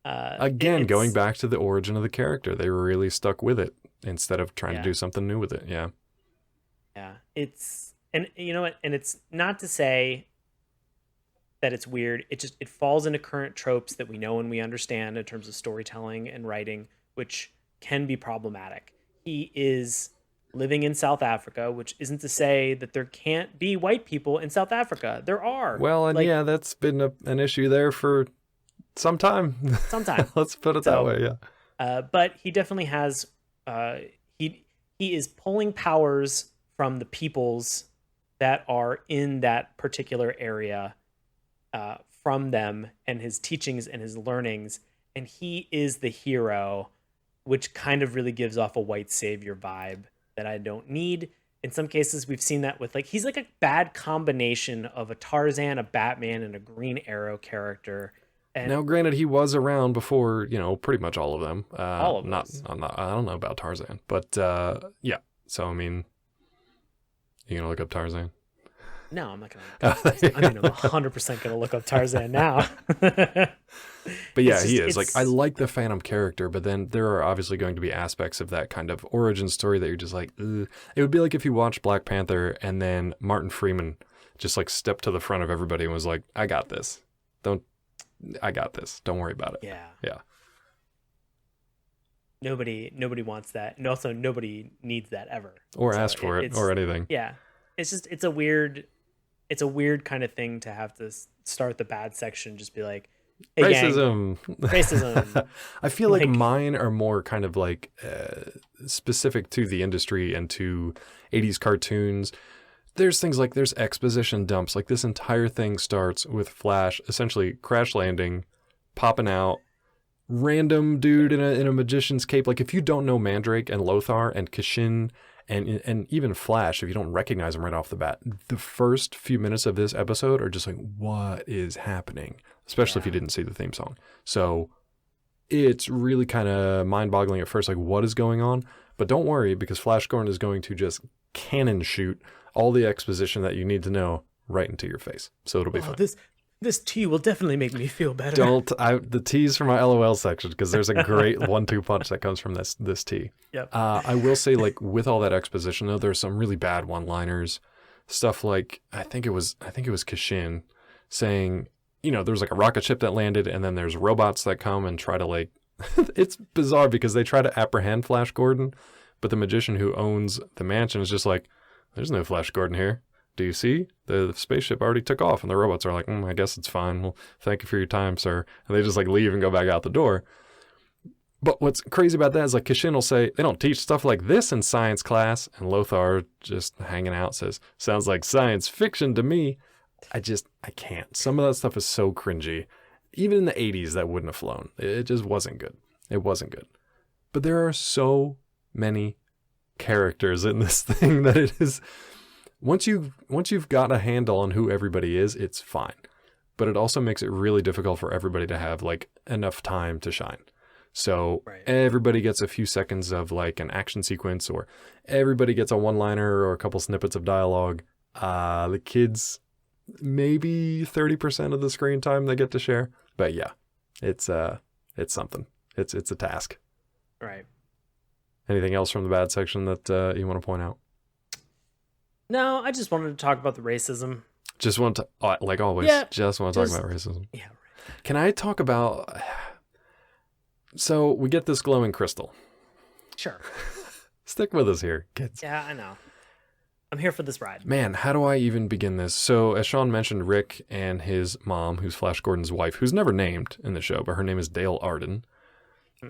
Again, going back to the origin of the character, they really stuck with it instead of trying to do something new with it. Yeah. Yeah. And you know what? And it's not to say that it's weird. It falls into current tropes that we know and we understand in terms of storytelling and writing, which can be problematic. He is living in South Africa, which isn't to say that there can't be white people in South Africa. There are. Well, and that's been an issue there for some time. Let's put it that way, yeah. But he definitely has, he is pulling powers from the peoples that are in that particular area from them and his teachings and his learnings. And he is the hero, which kind of really gives off a white savior vibe that I don't need. In some cases, we've seen that with, like, he's like a bad combination of a Tarzan, a Batman, and a Green Arrow character. And now, granted, he was around before, you know, pretty much all of them. All of them. I don't know about Tarzan, but yeah. So, I mean, you gonna look up Tarzan? No, I'm not gonna look up Tarzan. I mean, I'm 100% gonna look up Tarzan now. But yeah, he is. Like, I like the Phantom character, but then there are obviously going to be aspects of that kind of origin story that you're just like, ugh. It would be like if you watched Black Panther and then Martin Freeman just like stepped to the front of everybody and was like, I got this. Don't worry about it. Yeah. Yeah. Nobody wants that. And also nobody needs that ever. Or ask for it or anything. Yeah. It's a weird kind of thing to have to start the bad section, just be like, hey, racism. Racism. I feel like mine are more kind of like specific to the industry and to 80s cartoons. There's things like there's exposition dumps. Like this entire thing starts with Flash essentially crash landing, popping out, random dude in a magician's cape. Like if you don't know Mandrake and Lothar and Kshin and even Flash, if you don't recognize him right off the bat, the first few minutes of this episode are just like, what is happening? Especially if you didn't see the theme song. So it's really kind of mind-boggling at first, like what is going on? But don't worry, because Flash Gordon is going to just cannon shoot all the exposition that you need to know right into your face. So it'll be fun. This tea will definitely make me feel better. The tea's from my LOL section, because there's a great 1-2 punch that comes from this tea. Yep. I will say, like, with all that exposition though, there's some really bad one-liners. Stuff like I think it was Kshin saying, you know, there's like a rocket ship that landed, and then there's robots that come and try to like it's bizarre because they try to apprehend Flash Gordon, but the magician who owns the mansion is just like, there's no Flash Gordon here. Do you see? The spaceship already took off. And the robots are like, I guess it's fine. Well, thank you for your time, sir. And they just like leave and go back out the door. But what's crazy about that is like Kshin will say, they don't teach stuff like this in science class. And Lothar, just hanging out, says, sounds like science fiction to me. I can't. Some of that stuff is so cringy. Even in the 80s, that wouldn't have flown. It just wasn't good. It wasn't good. But there are so many characters in this thing that it is... Once you've got a handle on who everybody is, it's fine. But it also makes it really difficult for everybody to have like enough time to shine. So everybody gets a few seconds of like an action sequence, or everybody gets a one-liner or a couple snippets of dialogue. The kids, maybe 30% of the screen time they get to share. But yeah, it's something. It's a task. Right. Anything else from the bad section that you want to point out? No, I just wanted to talk about the racism. Just want to, like always, just want to talk about racism. Yeah. Right. Can I talk about... So we get this glowing crystal. Sure. Stick with us here, kids. Yeah, I know. I'm here for this ride. Man, how do I even begin this? So as Sean mentioned, Rick and his mom, who's Flash Gordon's wife, who's never named in the show, but her name is Dale Arden.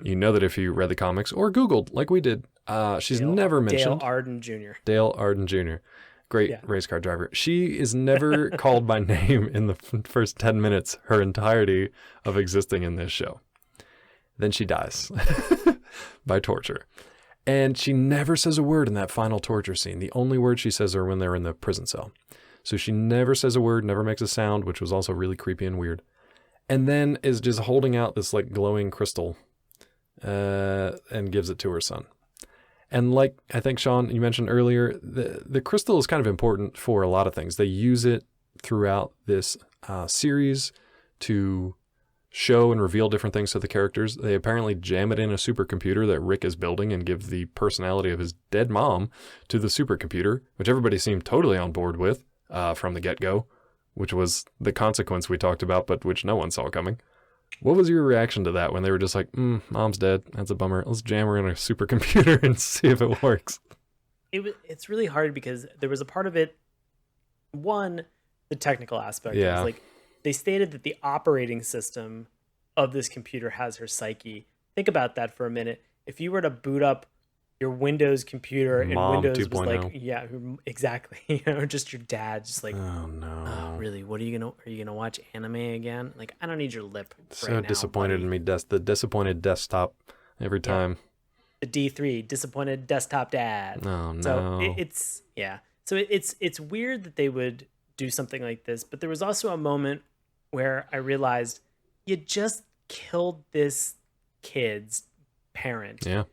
You know that if you read the comics or Googled like we did, she's never mentioned. Dale Arden Jr. Dale Arden Jr. Great race car driver. She is never called by name in the first 10 minutes, her entirety of existing in this show. Then she dies by torture. And she never says a word in that final torture scene. The only words she says are when they're in the prison cell. So she never says a word, never makes a sound, which was also really creepy and weird. And then is just holding out this like glowing crystal and gives it to her son. And like I think, Sean, you mentioned earlier, the crystal is kind of important for a lot of things. They use it throughout this series to show and reveal different things to the characters. They apparently jam it in a supercomputer that Rick is building and give the personality of his dead mom to the supercomputer, which everybody seemed totally on board with from the get-go, which was the consequence we talked about, but which no one saw coming. What was your reaction to that when they were just like, mom's dead. That's a bummer. Let's jam her in a supercomputer and see if it works. It's really hard because there was a part of it, one, the technical aspect. Yeah. It was like, they stated that the operating system of this computer has her psyche. Think about that for a minute. If you were to boot up your Windows computer and Windows 2.0. Was like, yeah, exactly. You know, just your dad, just like, oh no, really? Are you gonna watch anime again? Like, I don't need your lip. So right disappointed now, in me. The disappointed desktop every time. The D3 disappointed desktop dad. Oh no. So it's weird that they would do something like this, but there was also a moment where I realized you just killed this kid's parent. Yeah.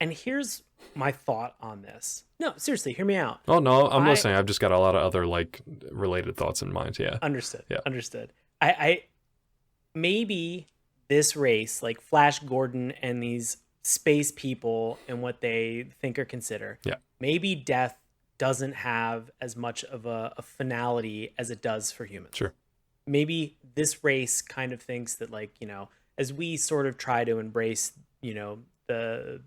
And here's my thought on this. No, seriously, hear me out. Oh, no, I'm listening. I've just got a lot of other, like, related thoughts in mind. Yeah. Understood. Yeah. Understood. I maybe this race, like Flash Gordon and these space people and what they think or consider, maybe death doesn't have as much of a finality as it does for humans. Sure. Maybe this race kind of thinks that, like, you know, as we sort of try to embrace, you know, the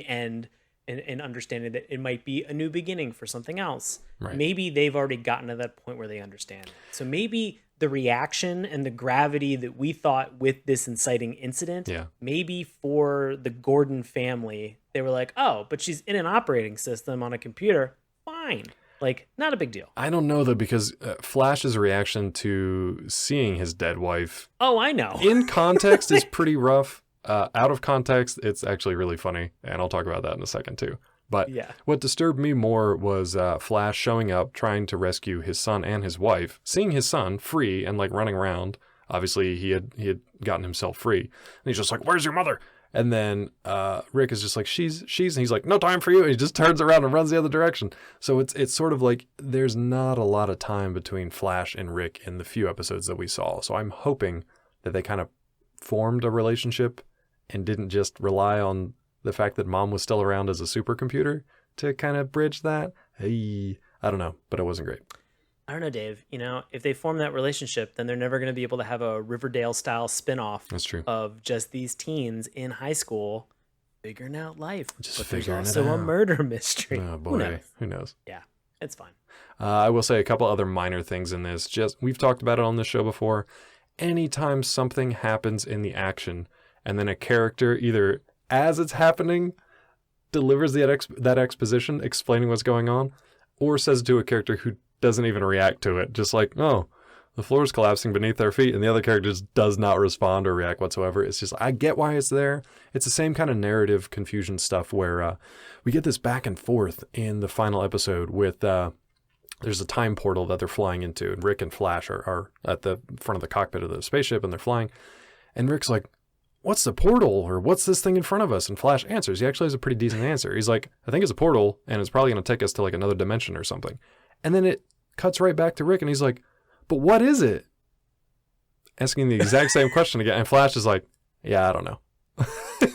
end and understanding that it might be a new beginning for something else. Right. Maybe they've already gotten to that point where they understand it. So maybe the reaction and the gravity that we thought with this inciting incident, maybe for the Gordon family, they were like, oh, but she's in an operating system on a computer. Fine. Like, not a big deal. I don't know, though, because Flash's reaction to seeing his dead wife... Oh, I know. In context is pretty rough. Out of context, it's actually really funny, and I'll talk about that in a second, too. But what disturbed me more was Flash showing up, trying to rescue his son and his wife, seeing his son free and, like, running around. Obviously, he had gotten himself free. And he's just like, where's your mother? And then Rick is just like, she's, and he's like, no time for you. And he just turns around and runs the other direction. So it's sort of like there's not a lot of time between Flash and Rick in the few episodes that we saw. So I'm hoping that they kind of formed a relationship and didn't just rely on the fact that mom was still around as a supercomputer to kind of bridge that. Hey, I don't know, but it wasn't great. I don't know, Dave. You know, if they form that relationship, then they're never going to be able to have a Riverdale-style spinoff. That's true. Of just these teens in high school figuring out life. Just but figuring there's it also out. A murder mystery. Oh, boy. Who knows? Yeah, it's fine. I will say a couple other minor things in this. Just we've talked about it on this show before. Anytime something happens in the action and then a character either as it's happening delivers that exposition explaining what's going on, or says to a character who doesn't even react to it. Just like, oh, the floor is collapsing beneath their feet, and the other character just does not respond or react whatsoever. It's just, I get why it's there. It's the same kind of narrative confusion stuff where we get this back and forth in the final episode with, there's a time portal that they're flying into, and Rick and Flash are at the front of the cockpit of the spaceship, and they're flying. And Rick's like, what's the portal? Or what's this thing in front of us? And Flash answers. He actually has a pretty decent answer. He's like, I think it's a portal, and it's probably going to take us to like another dimension or something. And then it cuts right back to Rick, and he's like, but what is it? Asking the exact same question again. And Flash is like, yeah, I don't know.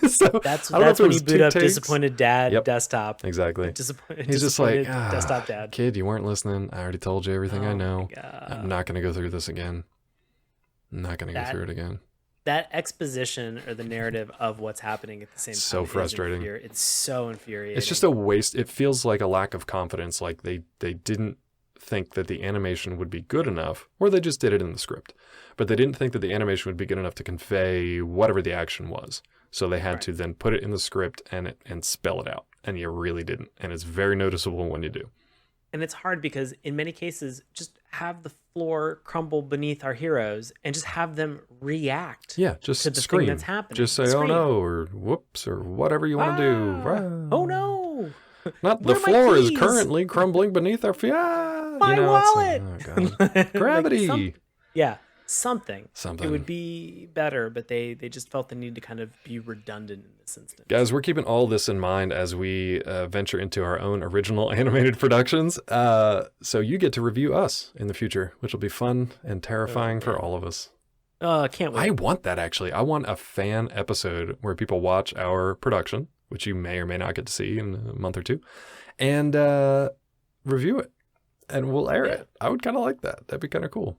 So that's when you boot up disappointed dad desktop. Exactly. He's just like, desktop dad. Kid, you weren't listening. I already told you everything I know. I'm not going to go through this again. I'm not going to go through it again. That exposition or the narrative of what's happening at the same time. So frustrating. It's so infuriating. It's just a waste. It feels like a lack of confidence. Like they didn't think that the animation would be good enough, or they just did it in the script. But they didn't think that the animation would be good enough to convey whatever the action was. So they had to then put it in the script and spell it out. And you really didn't. And it's very noticeable when you do. And it's hard because in many cases, just have the floor crumble beneath our heroes and just have them react. Yeah, just to the scream. thing that's happening. Just say, oh no, or whoops, or whatever you want to do. Oh no. Not the floor is currently crumbling beneath our feet. My wallet. Oh God. Gravity. Something. It would be better, but they just felt the need to kind of be redundant in this instance. Guys, we're keeping all this in mind as we venture into our own original animated productions. So you get to review us in the future, which will be fun and terrifying for all of us. Can't wait. I want that, actually. I want a fan episode where people watch our production, which you may or may not get to see in a month or two, and review it. And we'll air it. I would kind of like that. That'd be kind of cool.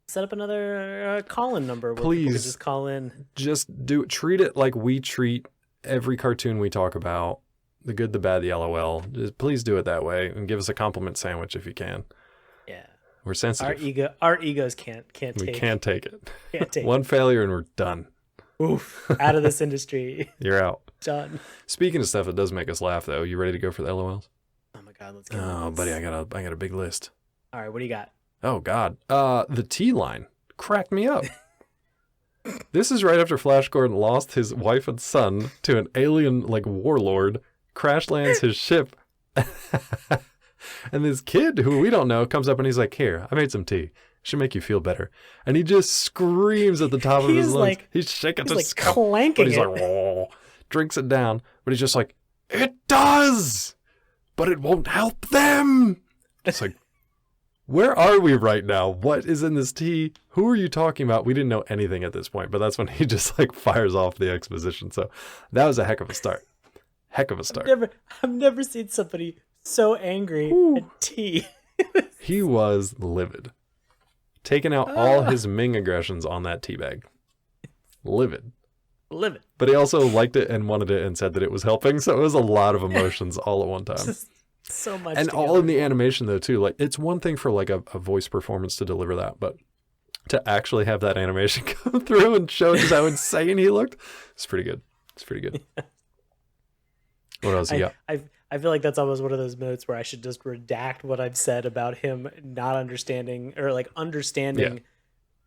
Set up another call-in number where please people can just call in. Just treat it like we treat every cartoon we talk about, the good, the bad, the LOL. Just please do it that way and give us a compliment sandwich if you can. Yeah. We're sensitive. Our egos can't take it. We can't take it. Can't take One failure and we're done. Oof. Out of this industry. You're out. Done. Speaking of stuff that does make us laugh, though, you ready to go for the LOLs? Oh my God, let's go. Oh, buddy, I got a big list. All right, what do you got? Oh God, the T line cracked me up. This is right after Flash Gordon lost his wife and son to an alien like warlord, crash lands his ship, and this kid who we don't know comes up and he's like, "Here, I made some tea. Should make you feel better." And he just screams at the top of his lungs. He's shaking his cup, clanking but he's like, "Whoa," drinks it down, but he's just like, "It does, but it won't help them." It's like, where are we right now? What is in this tea? Who are you talking about? We didn't know anything at this point, but that's when he just like fires off the exposition. So that was a heck of a start. Heck of a start. I've never seen somebody so angry at tea. He was livid. Taking out all his Ming aggressions on that tea bag. Livid. But he also liked it and wanted it and said that it was helping. So it was a lot of emotions all at one time. So much. And all in the animation, though, too. Like, it's one thing for like a voice performance to deliver that, but to actually have that animation come through and show just how insane he looked, it's pretty good. It's pretty good. Yeah. What else you got? I feel like that's almost one of those notes where I should just redact what I've said about him not understanding or like understanding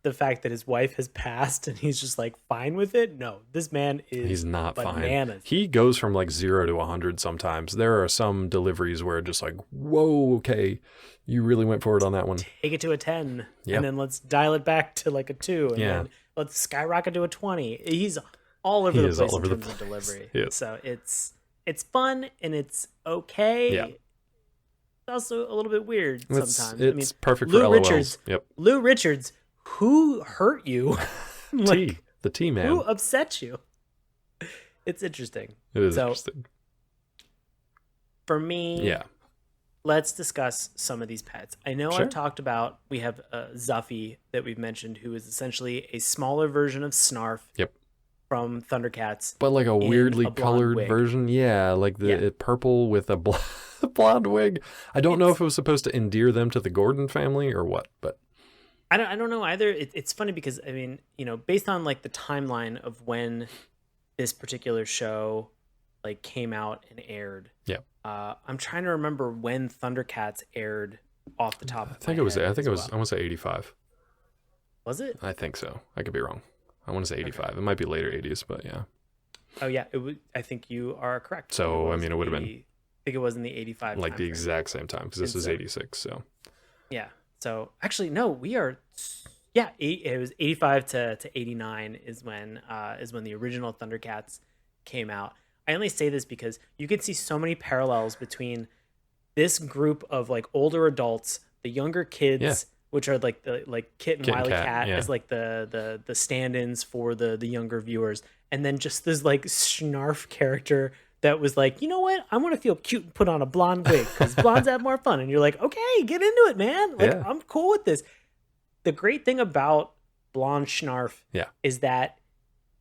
the fact that his wife has passed and he's just like fine with it. No, this man he's not bananas. Fine. He goes from like 0 to 100 sometimes. There are some deliveries where just like, whoa, okay, you really went forward on that one. Take it to a 10 and then let's dial it back to like a 2 and then let's skyrocket to a 20. He's all over the place in terms of delivery. So it's fun and it's okay. Yeah. It's also a little bit weird sometimes. It's perfect for LOLs. Lou Richards, who hurt you? The T man. Who upset you? It's interesting. It is interesting. For me, let's discuss some of these pets. I know I've talked about, we have Zuffy that we've mentioned, who is essentially a smaller version of Snarf from Thundercats. But like a weirdly colored version. Yeah, like the purple with a blonde wig. I don't know if it was supposed to endear them to the Gordon family or what, but I don't know either. It's funny because, I mean, you know, based on like the timeline of when this particular show like came out and aired. Yeah. I'm trying to remember when Thundercats aired off the top of I think my it was. head I think as it was. well. I want to say 85. Was it? I think so. I could be wrong. I want to say 85. Okay. It might be later 80s, but yeah. Oh yeah, it would. I think you are correct. So I mean, it would have been. I think it was in the 85. Like the exact same time because this is 86. So. Yeah. So actually, no, we are. Yeah, it was 85 to 89 is when the original Thundercats came out. I only say this because you can see so many parallels between this group of like older adults, the younger kids, which are like the Kit and Wily Cat as like the stand-ins for the younger viewers, and then just this like snarf character that was like, you know what, I want to feel cute and put on a blonde wig because blondes have more fun. And you're like, okay, get into it, man. Like I'm cool with this. The great thing about blonde Schnarf is that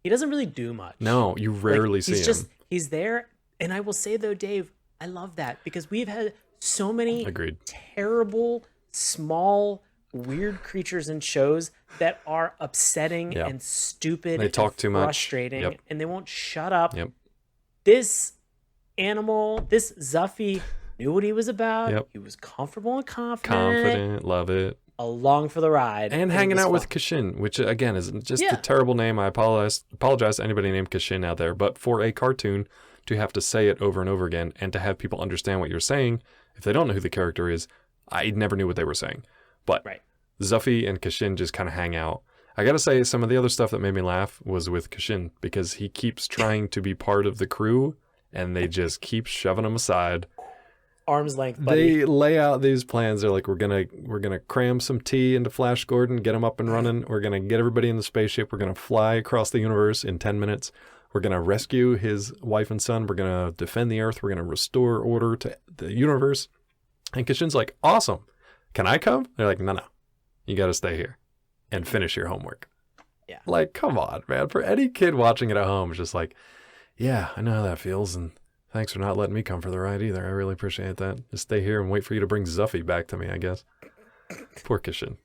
he doesn't really do much. No, you rarely see him. He's there. And I will say, though, Dave, I love that because we've had so many terrible, small, weird creatures in shows that are upsetting and stupid. They talk too much. Frustrating, and they won't shut up. Yep. This animal, this Zuffy, knew what he was about. Yep. He was comfortable and confident. Love it. Along for the ride. And hanging out with Kshin, which again is just a terrible name. I apologize to anybody named Kshin out there, but for a cartoon to have to say it over and over again and to have people understand what you're saying, if they don't know who the character is, I never knew what they were saying. But Zuffy and Kshin just kind of hang out. I gotta say, some of the other stuff that made me laugh was with Kshin because he keeps trying to be part of the crew and they just keep shoving him aside. Arm's length, buddy. They lay out these plans. They're like, we're gonna cram some tea into Flash Gordon, get him up and running. We're gonna get everybody in the spaceship. We're gonna fly across the universe in 10 minutes. We're gonna rescue his wife and son. We're gonna defend the Earth. We're gonna restore order to the universe. And Kshin's like, awesome. Can I come? They're like, no, you got to stay here and finish your homework. Yeah. Like, come on, man. For any kid watching it at home, it's just like, yeah, I know how that feels, and thanks for not letting me come for the ride either. I really appreciate that. Just stay here and wait for you to bring Zuffy back to me, I guess. Poor Kshin.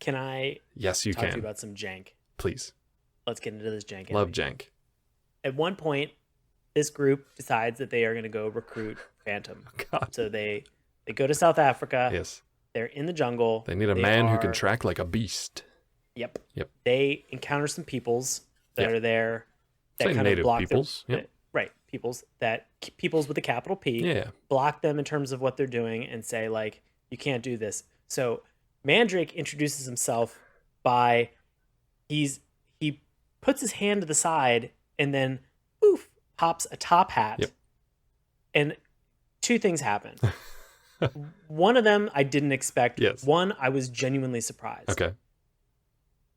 Can I Yes, you talk can. to you about some jank? Please. Let's get into this jank. Love jank. At one point, this group decides that they are going to go recruit Phantom. God. So they go to South Africa. Yes. They're in the jungle. They need a man who can track like a beast. Yep. Yep. They encounter some peoples that are there that Say kind native of block peoples. Their, right. Peoples with a capital P. Yeah. Block them in terms of what they're doing and say like, you can't do this. So Mandrake introduces himself by he puts his hand to the side and then poof pops a top hat. Yep. And two things happen. One of them I didn't expect. Yes. One I was genuinely surprised. Okay.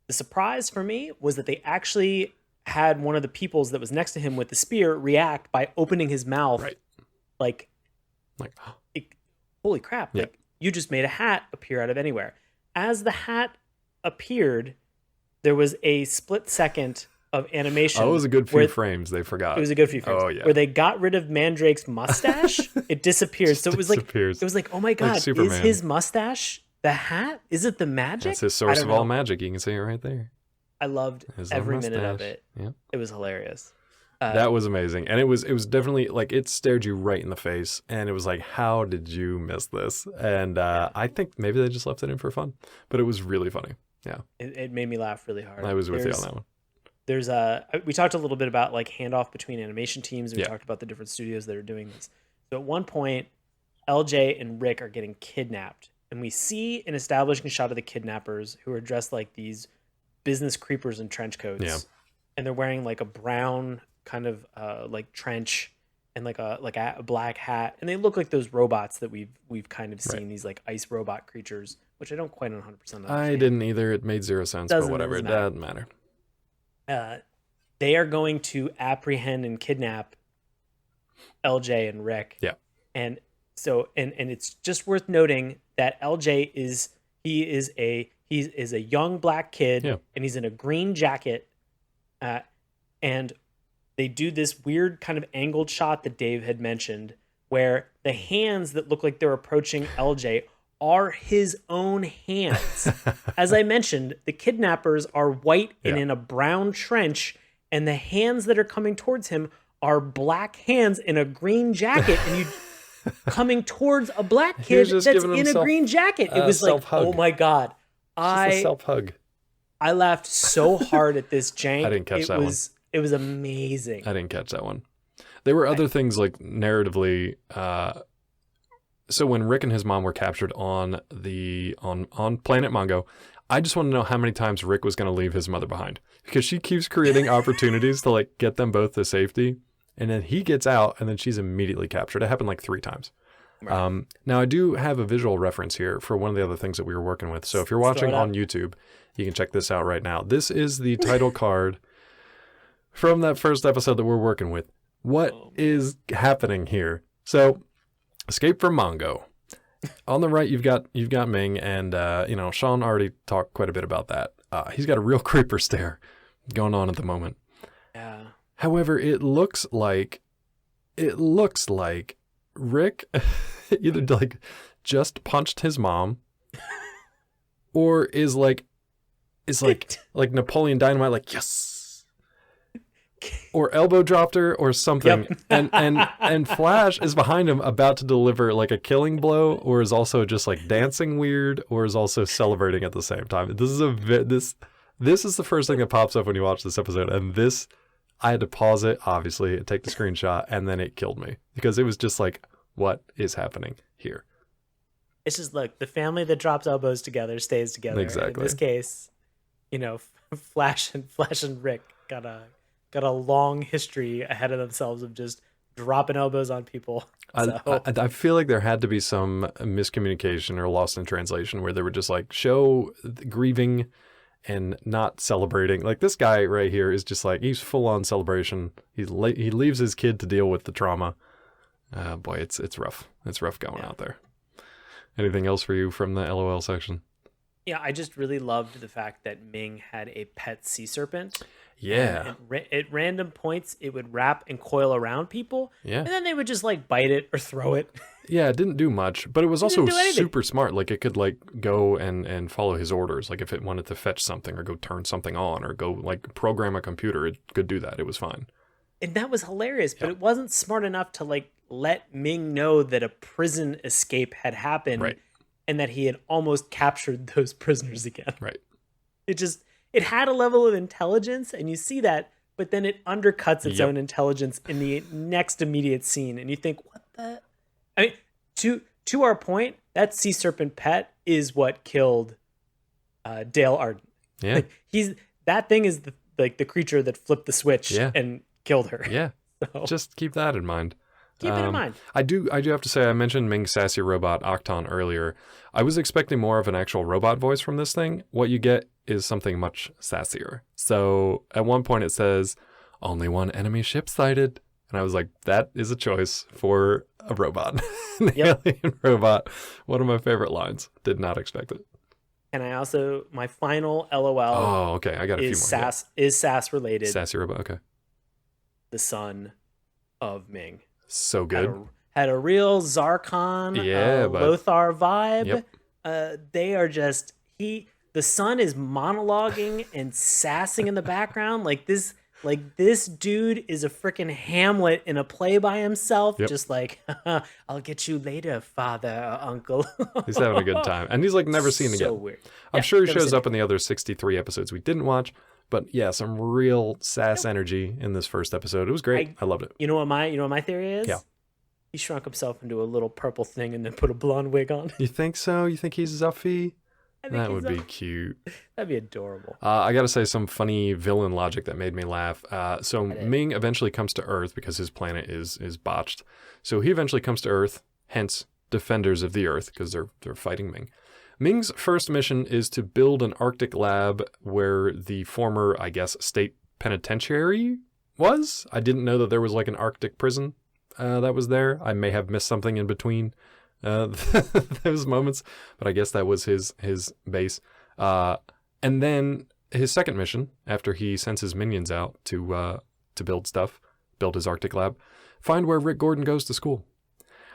The surprise for me was that they actually had one of the peoples that was next to him with the spear react by opening his mouth. Right. Like holy crap. Yeah. Like you just made a hat appear out of anywhere. As the hat appeared, there was a split second of animation. Oh, it was a good few frames. They forgot. It was a good few frames. Oh, yeah. Where they got rid of Mandrake's mustache. It disappeared. So it was like, oh my God, like is his mustache the hat? Is it the magic? That's his source of all magic. You can see it right there. I loved every minute of it. Yeah. It was hilarious. That was amazing. And it was definitely like it stared you right in the face. And it was like, how did you miss this? And I think maybe they just left it in for fun. But it was really funny. Yeah. It made me laugh really hard. I was with you on that one. There's we talked a little bit about like handoff between animation teams. We talked about the different studios that are doing this. So at one point, LJ and Rick are getting kidnapped. And we see an establishing shot of the kidnappers who are dressed like these business creepers in trench coats. Yeah. And they're wearing like a brown kind of like trench and like a black hat. And they look like those robots that we've kind of seen, these like ice robot creatures, which I don't quite 100% understand. I didn't either. It made zero sense, but whatever. It doesn't matter. They are going to apprehend and kidnap LJ and Rick. Yeah. And so and it's just worth noting that LJ is a young black kid and he's in a green jacket. And they do this weird kind of angled shot that Dave had mentioned where the hands that look like they're approaching LJ are his own hands. As I mentioned, the kidnappers are white and in a brown trench, and the hands that are coming towards him are black hands in a green jacket. And coming towards a black He kid was just that's giving in a himself green jacket. It a was like, self-hug. oh my God. Just a self-hug. I laughed so hard at this jank. I didn't catch that one. It was amazing. I didn't catch that one. There were other things like narratively. So when Rick and his mom were captured on Planet Mongo, I just want to know how many times Rick was going to leave his mother behind, because she keeps creating opportunities to like get them both to safety, and then he gets out, and then she's immediately captured. It happened like 3 times. Right. Now I do have a visual reference here for one of the other things that we were working with. So if you're watching on YouTube, you can check this out right now. This is the title card from that first episode that we're working with. What is happening here? So, Escape from Mongo. On the right, you've got Ming, and Sean already talked quite a bit about that. He's got a real creeper stare going on at the moment. Yeah. However, it looks like Rick either like just punched his mom, or is like Napoleon Dynamite, like yes. Or elbow dropped her or something. Yep. and Flash is behind him about to deliver like a killing blow, or is also just like dancing weird, or is also celebrating at the same time. This is the first thing that pops up when you watch this episode, and this I had to pause it, obviously, take the screenshot, and then it killed me because it was just like, what is happening here? It's just, look, the family that drops elbows together stays together. Exactly. And in this case, Flash and Rick got a long history ahead of themselves of just dropping elbows on people. So. I feel like there had to be some miscommunication or lost in translation where they were just like show grieving and not celebrating. Like this guy right here is just like, he's full on celebration. He leaves his kid to deal with the trauma. Boy, it's rough. It's rough going out there. Anything else for you from the LOL section? Yeah, I just really loved the fact that Ming had a pet sea serpent. Yeah. At random points, it would wrap and coil around people. Yeah. And then they would just like bite it or throw it. Yeah, it didn't do much, but it was also super smart. Like it could like go and follow his orders. Like if it wanted to fetch something or go turn something on or go like program a computer, it could do that. It was fine. And that was hilarious, but it wasn't smart enough to like let Ming know that a prison escape had happened, right, and that he had almost captured those prisoners again. Right. It had a level of intelligence, and you see that, but then it undercuts its own intelligence in the next immediate scene. And you think, what the? I mean, to our point, that sea serpent pet is what killed Dale Arden. Yeah. Like, that thing is the creature that flipped the switch and killed her. Yeah. So, just keep that in mind. Keep it in mind. I do have to say, I mentioned Ming's sassy robot Octon earlier. I was expecting more of an actual robot voice from this thing. What you get is something much sassier. So at one point it says, "Only one enemy ship sighted." And I was like, that is a choice for a robot. An alien robot. One of my favorite lines. Did not expect it. And I also, my final LOL. Oh, okay. I got a few more. Is sass related. Sassy robot, okay. The son of Ming. So good. Had a real Zarkon, Lothar vibe. Yep. They are just, the son is monologuing and sassing in the background. Like this dude is a freaking Hamlet in a play by himself. Yep. Just like, I'll get you later, father or uncle. He's having a good time. And he's like never seen again. So weird. I'm sure he shows up in the other 63 episodes we didn't watch. But yeah, some real sass energy in this first episode. It was great. I loved it. You know what my theory is? Yeah. He shrunk himself into a little purple thing and then put a blonde wig on. You think so? You think he's Zuffy? That would be cute. That'd be adorable. I got to say some funny villain logic that made me laugh. So Ming eventually comes to Earth because his planet is botched. So he eventually comes to Earth, hence defenders of the Earth, because they're fighting Ming. Ming's first mission is to build an Arctic lab where the former, I guess, state penitentiary was. I didn't know that there was like an Arctic prison that was there. I may have missed something in between those moments, but I guess that was his base. And then his second mission, after he sends his minions out to build stuff, build his Arctic lab, find where Rick Gordon goes to school.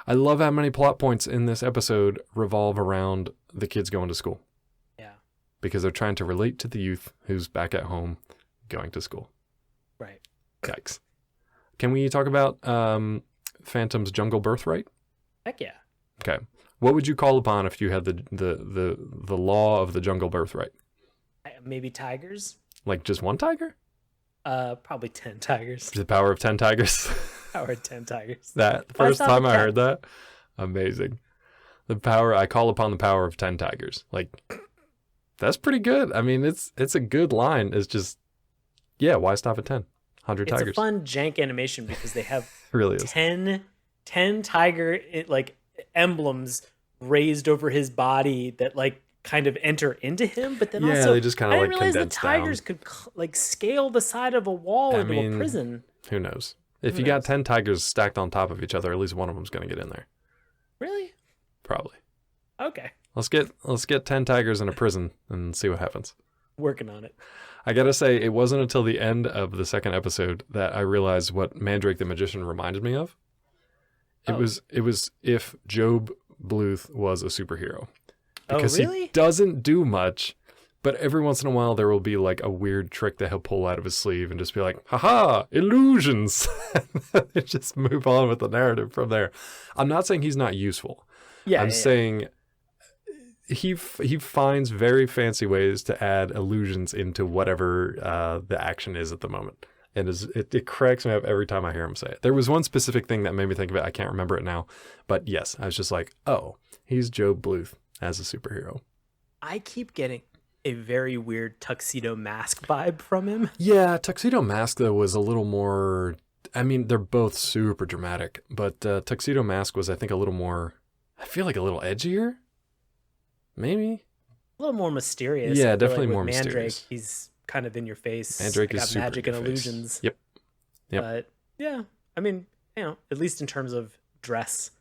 I love how many plot points in this episode revolve around the kids going to school. Yeah. Because they're trying to relate to the youth who's back at home going to school. Right. Yikes. Can we talk about Phantom's jungle birthright? Heck yeah. Okay. What would you call upon if you had the law of the jungle birthright? Maybe tigers? Like just one tiger? Probably 10 tigers. The power of 10 tigers? Power of 10 tigers. That first time I heard that, amazing. I call upon the power of 10 tigers. Like, that's pretty good. I mean, it's a good line. It's just, yeah, why stop at 10? 100 tigers. It's a fun jank animation because they have It really is. 10 tiger like emblems raised over his body that like kind of enter into him, but then also they just kind of I like didn't realize that condense tigers down. could like scale the side of a wall into a prison. Who knows? If you got 10 tigers stacked on top of each other, at least one of them's going to get in there. Really? Probably. Okay. Let's get 10 tigers in a prison and see what happens. Working on it. I gotta say, it wasn't until the end of the second episode that I realized what Mandrake the Magician reminded me of. It was if Job Bluth was a superhero. Because really? he doesn't do much, but every once in a while there will be like a weird trick that he'll pull out of his sleeve and just be like, haha, illusions. And just move on with the narrative from there. I'm not saying he's not useful. Yeah. I'm saying he finds very fancy ways to add illusions into whatever the action is at the moment. And it cracks me up every time I hear him say it. There was one specific thing that made me think of it. I can't remember it now. But yes, I was just like, oh, he's Job Bluth as a superhero. I keep getting a very weird Tuxedo Mask vibe from him. Yeah, Tuxedo Mask, though, was a little more... I mean, they're both super dramatic. But Tuxedo Mask was, I think, a little more... I feel like a little edgier? Maybe? A little more mysterious. Yeah, I feel definitely like with more Mandrake, mysterious. He's kind of in your face. Mandrake is got super magic in and your face. illusions. Yep. But yeah, I mean, at least in terms of dress,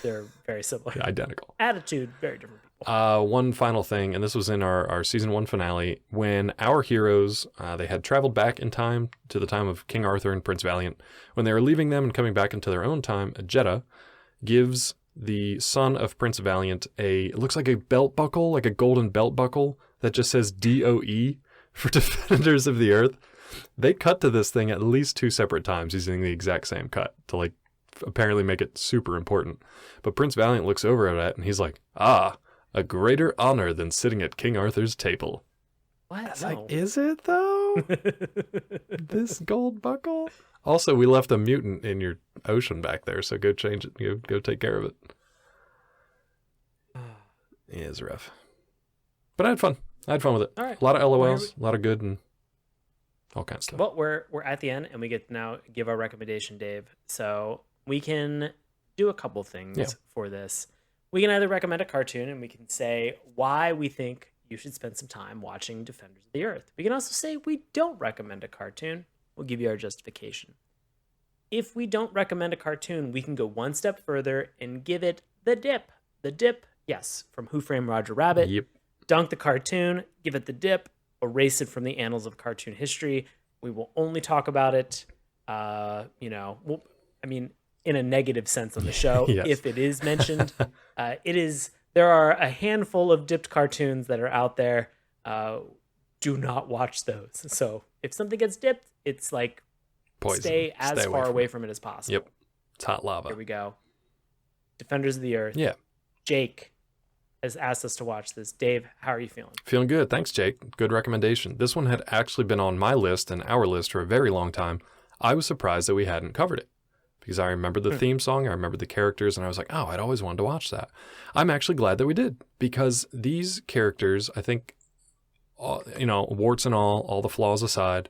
they're very similar. Identical. Attitude, very different people. One final thing, and this was in our season 1 finale, when our heroes, they had traveled back in time to the time of King Arthur and Prince Valiant. When they were leaving them and coming back into their own time, Jedda gives the son of Prince Valiant it looks like a belt buckle, like a golden belt buckle that just says DOE for Defenders of the Earth. They cut to this thing at least 2 separate times using the exact same cut to like apparently make it super important. But Prince Valiant looks over at it and he's like, a greater honor than sitting at King Arthur's table. What? It's like, is it though? This gold buckle? Also, we left a mutant in your ocean back there, so go change it. Go take care of it. Yeah, it's rough. But I had fun. With it. All right. A lot of LOLs, a lot of good, and all kinds of stuff. Well, we're at the end, and we get to now give our recommendation, Dave. So we can do a couple things for this. We can either recommend a cartoon, and we can say why we think you should spend some time watching Defenders of the Earth. We can also say we don't recommend a cartoon. We'll give you our justification. If we don't recommend a cartoon, we can go one step further and give it the dip. The dip, yes, from Who Framed Roger Rabbit. Yep. Dunk the cartoon, give it the dip, erase it from the annals of cartoon history. We will only talk about it, in a negative sense on the show. Yes. If it is mentioned. There are a handful of dipped cartoons that are out there. Do not watch those. So if something gets dipped, it's like Poison. stay as far away from it as possible. Yep. It's hot lava. Here we go. Defenders of the Earth. Yeah. Jake has asked us to watch this. Dave, how are you feeling? Feeling good. Thanks, Jake. Good recommendation. This one had actually been on my list and our list for a very long time. I was surprised that we hadn't covered it because I remember the theme song, I remember the characters, and I was like, oh, I'd always wanted to watch that. I'm actually glad that we did because these characters, I think, warts and all the flaws aside,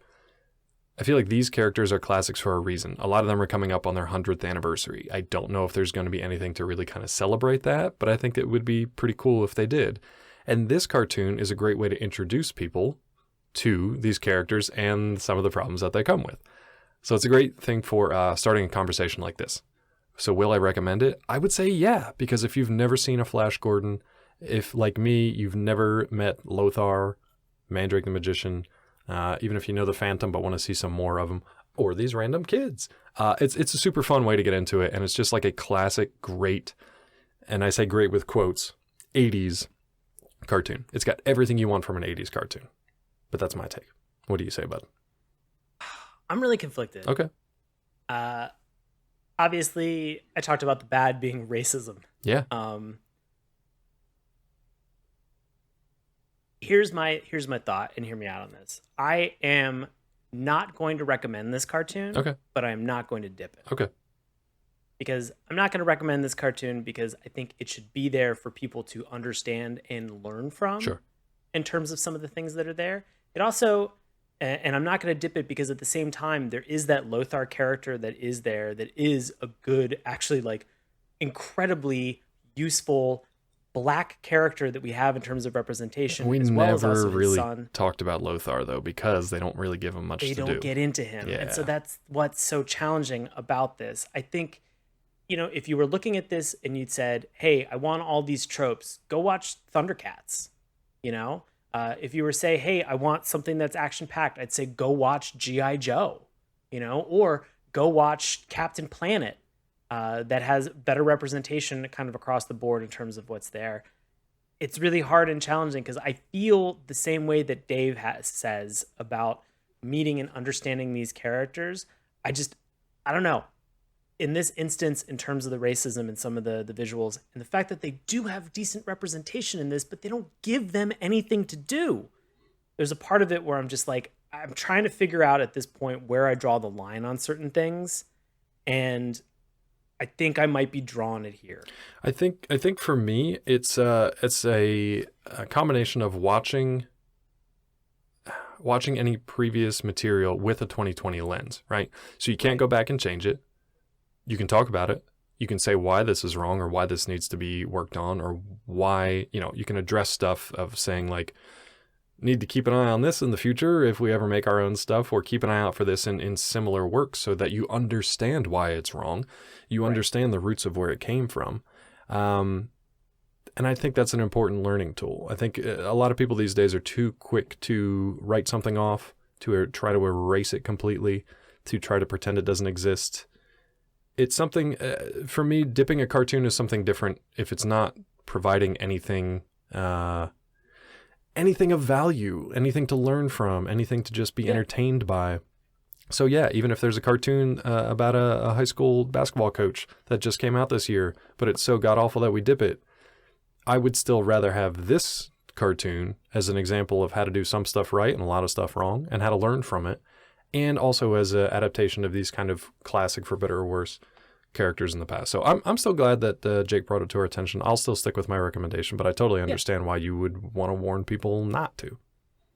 I feel like these characters are classics for a reason. A lot of them are coming up on their 100th anniversary. I don't know if there's going to be anything to really kind of celebrate that, but I think it would be pretty cool if they did. And this cartoon is a great way to introduce people to these characters and some of the problems that they come with. So it's a great thing for starting a conversation like this. So will I recommend it? I would say yeah, because if you've never seen a Flash Gordon, if like me, you've never met Lothar, Mandrake the Magician, even if you know the Phantom but want to see some more of them, or these random kids. It's a super fun way to get into it, and it's just like a classic, great, and I say great with quotes, 80s cartoon. It's got everything you want from an 80s cartoon. But that's my take. What do you say, bud? I'm really conflicted. Okay. obviously I talked about the bad being racism. Yeah. Here's my thought, and hear me out on this. I am not going to recommend this cartoon, Okay. but I am not going to dip it. Okay. Because I'm not going to recommend this cartoon because I think it should be there for people to understand and learn from. Sure. In terms of some of the things that are there. It also, and I'm not going to dip it because at the same time, there is that Lothar character that is there that is a good, actually like incredibly useful black character that we have in terms of representation. We as well as never also his really son. talked about Lothar, though, because they don't really give him much They to do. don't get into him. Yeah. And so that's what's so challenging about this. I think, you know, if you were looking at this and you'd said, hey, I want all these tropes, go watch Thundercats. You know, if you were say, hey, I want something that's action packed, I'd say go watch G.I. Joe, you know, or go watch Captain Planet that has better representation kind of across the board in terms of what's there. It's really hard and challenging because I feel the same way that Dave says about meeting and understanding these characters. I don't know. In this instance, in terms of the racism and some of the visuals and the fact that they do have decent representation in this, but they don't give them anything to do. There's a part of it where I'm just like, I'm trying to figure out at this point where I draw the line on certain things. And I think I might be drawing it here. I think for me, it's a combination of watching any previous material with a 2020 lens, right? So you can't go back and change it. You can talk about it. You can say why this is wrong or why this needs to be worked on or why, you know, you can address stuff of saying like, need to keep an eye on this in the future if we ever make our own stuff, or keep an eye out for this in similar works so that you understand why it's wrong. You understand the roots of where it came from. And I think that's an important learning tool. I think a lot of people these days are too quick to write something off, to try to erase it completely, to try to pretend it doesn't exist. It's something, for me, dipping a cartoon is something different if it's not providing anything of value, anything to learn from, anything to just be entertained by. So yeah, even if there's a cartoon about a high school basketball coach that just came out this year, but it's so god-awful that we dip it, I would still rather have this cartoon as an example of how to do some stuff right and a lot of stuff wrong, and how to learn from it, and also as an adaptation of these kind of classic, for better or worse, characters in the past. So I'm still glad that Jake brought it to our attention. I'll still stick with my recommendation, but I totally understand why you would want to warn people not to.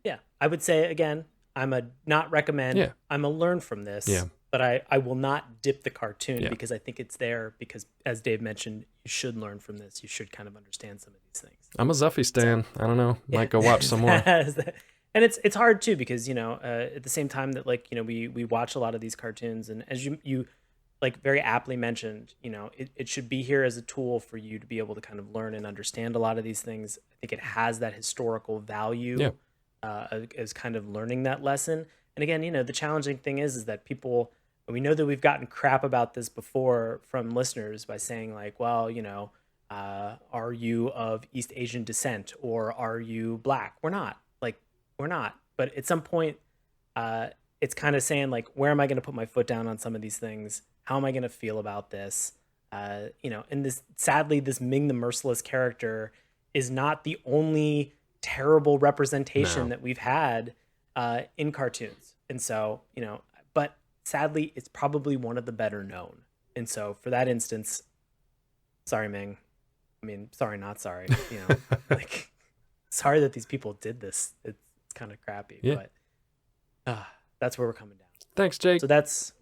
Yeah, I would say, again, I'm a not recommend. Yeah. I'm a learn from this. Yeah. But I will not dip the cartoon because I think it's there because, as Dave mentioned, you should learn from this. You should kind of understand some of these things. I'm a Zuffy stan. I don't know. Might go watch some more. And it's hard too because, you know, at the same time that, like, you know, we watch a lot of these cartoons, and as you like very aptly mentioned, you know, it should be here as a tool for you to be able to kind of learn and understand a lot of these things. I think it has that historical value as kind of learning that lesson. And again, you know, the challenging thing is that people, we know that we've gotten crap about this before from listeners by saying like, well, you know, are you of East Asian descent or are you black? We're not. But at some point, it's kind of saying like, where am I going to put my foot down on some of these things? How am I going to feel about this? You know, and sadly, this Ming the Merciless character is not the only terrible representation that we've had in cartoons. And so, you know, but sadly, it's probably one of the better known. And so for that instance, sorry, Ming. I mean, sorry, not sorry. You know, like, sorry that these people did this. It's kind of crappy, but that's where we're coming down. Thanks, Jake. So that's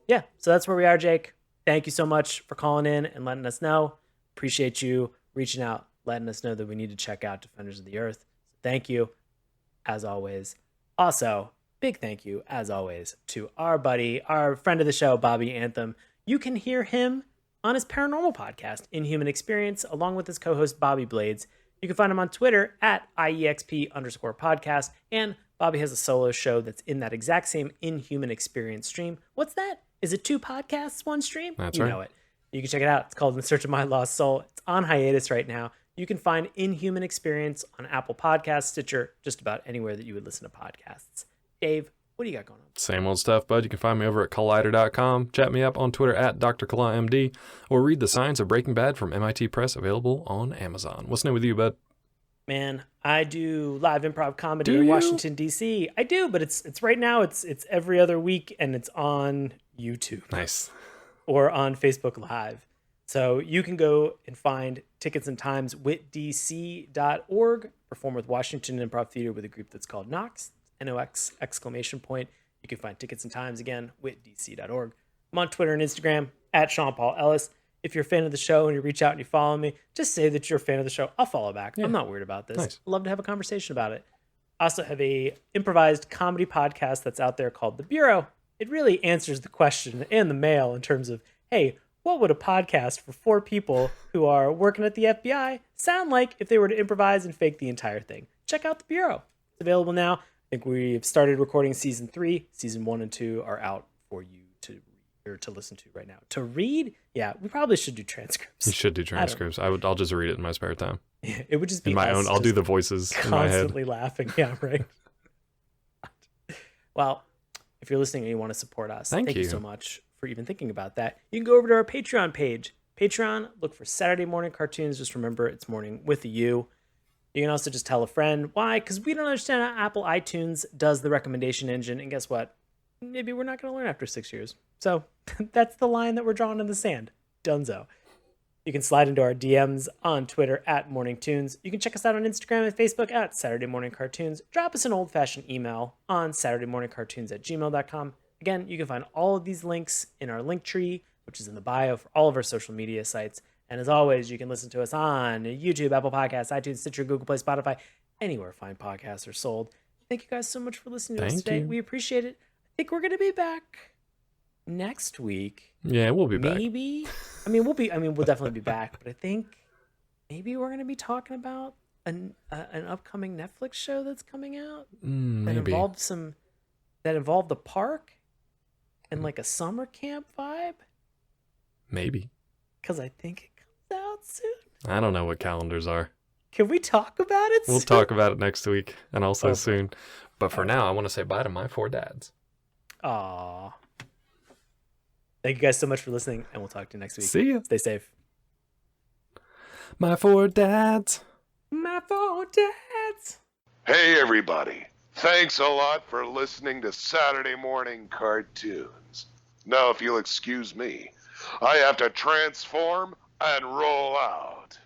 where we are, Jake. Thank you so much for calling in and letting us know. Appreciate you reaching out, letting us know that we need to check out Defenders of the Earth. So thank you, as always. Also, big thank you, as always, to our buddy, our friend of the show, Bobby Anthem. You can hear him on his paranormal podcast, Inhuman Experience, along with his co-host, Bobby Blades. You can find him on Twitter at IEXP_podcast, and Bobby has a solo show that's in that exact same Inhuman Experience stream. What's that? Is it 2 podcasts, 1 stream? That's you right. know it. You can check it out. It's called In Search of My Lost Soul. It's on hiatus right now. You can find Inhuman Experience on Apple Podcasts, Stitcher, just about anywhere that you would listen to podcasts. Dave, What do you got going on? Same old stuff, bud. You can find me over at collider.com. Chat me up on Twitter at DrKalahMD, or read The Science of Breaking Bad from MIT Press, available on Amazon. What's new with you, bud? Man, I do live improv comedy Do in you? Washington, D.C. I do, but it's right now. It's every other week, and it's on YouTube Nice. or on Facebook Live. So you can go and find tickets and times witdc.org. Perform with Washington Improv Theater with a group that's called Knox, N-O-X, exclamation point. You can find tickets and times again, witdc.org. I'm on Twitter and Instagram at Sean Paul Ellis. If you're a fan of the show and you reach out and you follow me, just say that you're a fan of the show. I'll follow back. Yeah. I'm not worried about this. Nice. I'd love to have a conversation about it. I also have a improvised comedy podcast that's out there called The Bureau. It really answers the question and the mail in terms of, hey, what would a podcast for 4 people who are working at the FBI sound like if they were to improvise and fake the entire thing? Check out The Bureau. It's available now. I think we've started recording season 3. Season 1 and 2 are out for you to listen to right now. To read, yeah, we probably should do transcripts. You should do transcripts. I'll just read it in my spare time. Yeah, it would just be In my us own. I'll do the voices in my head. constantly laughing. Yeah, right. Well, if you're listening and you want to support us, Thank you you so much for even thinking about that. You can go over to our Patreon page. Patreon, look for Saturday Morning Cartoons. Just remember, it's morning with a U. You can also just tell a friend. Why? Because we don't understand how Apple iTunes does the recommendation engine. And guess what? Maybe we're not going to learn after 6 years. So that's the line that we're drawing in the sand. Dunzo. You can slide into our DMs on Twitter at Morning Tunes. You can check us out on Instagram and Facebook at Saturday Morning Cartoons. Drop us an old-fashioned email on SaturdayMorningCartoons@gmail.com. Again, you can find all of these links in our link tree, which is in the bio for all of our social media sites. And as always, you can listen to us on YouTube, Apple Podcasts, iTunes, Stitcher, Google Play, Spotify, anywhere fine podcasts are sold. Thank you guys so much for listening to us Thank today. you. We appreciate it. I think we're going to be back next week. Yeah, we'll be back. Maybe. We'll definitely be back, but I think maybe we're going to be talking about an upcoming Netflix show that's coming out that Maybe. involved the park and like a summer camp vibe, Maybe. because I think it comes out soon. I don't know what calendars are. Can we talk about it We'll soon? talk about it next week and also Okay. soon. But for now, I want to say bye to my 4 dads. Aw. Thank you guys so much for listening, and we'll talk to you next week. See ya. Stay safe. My 4 dads. My 4 dads. Hey, everybody. Thanks a lot for listening to Saturday Morning Cartoons. Now, if you'll excuse me, I have to transform and roll out.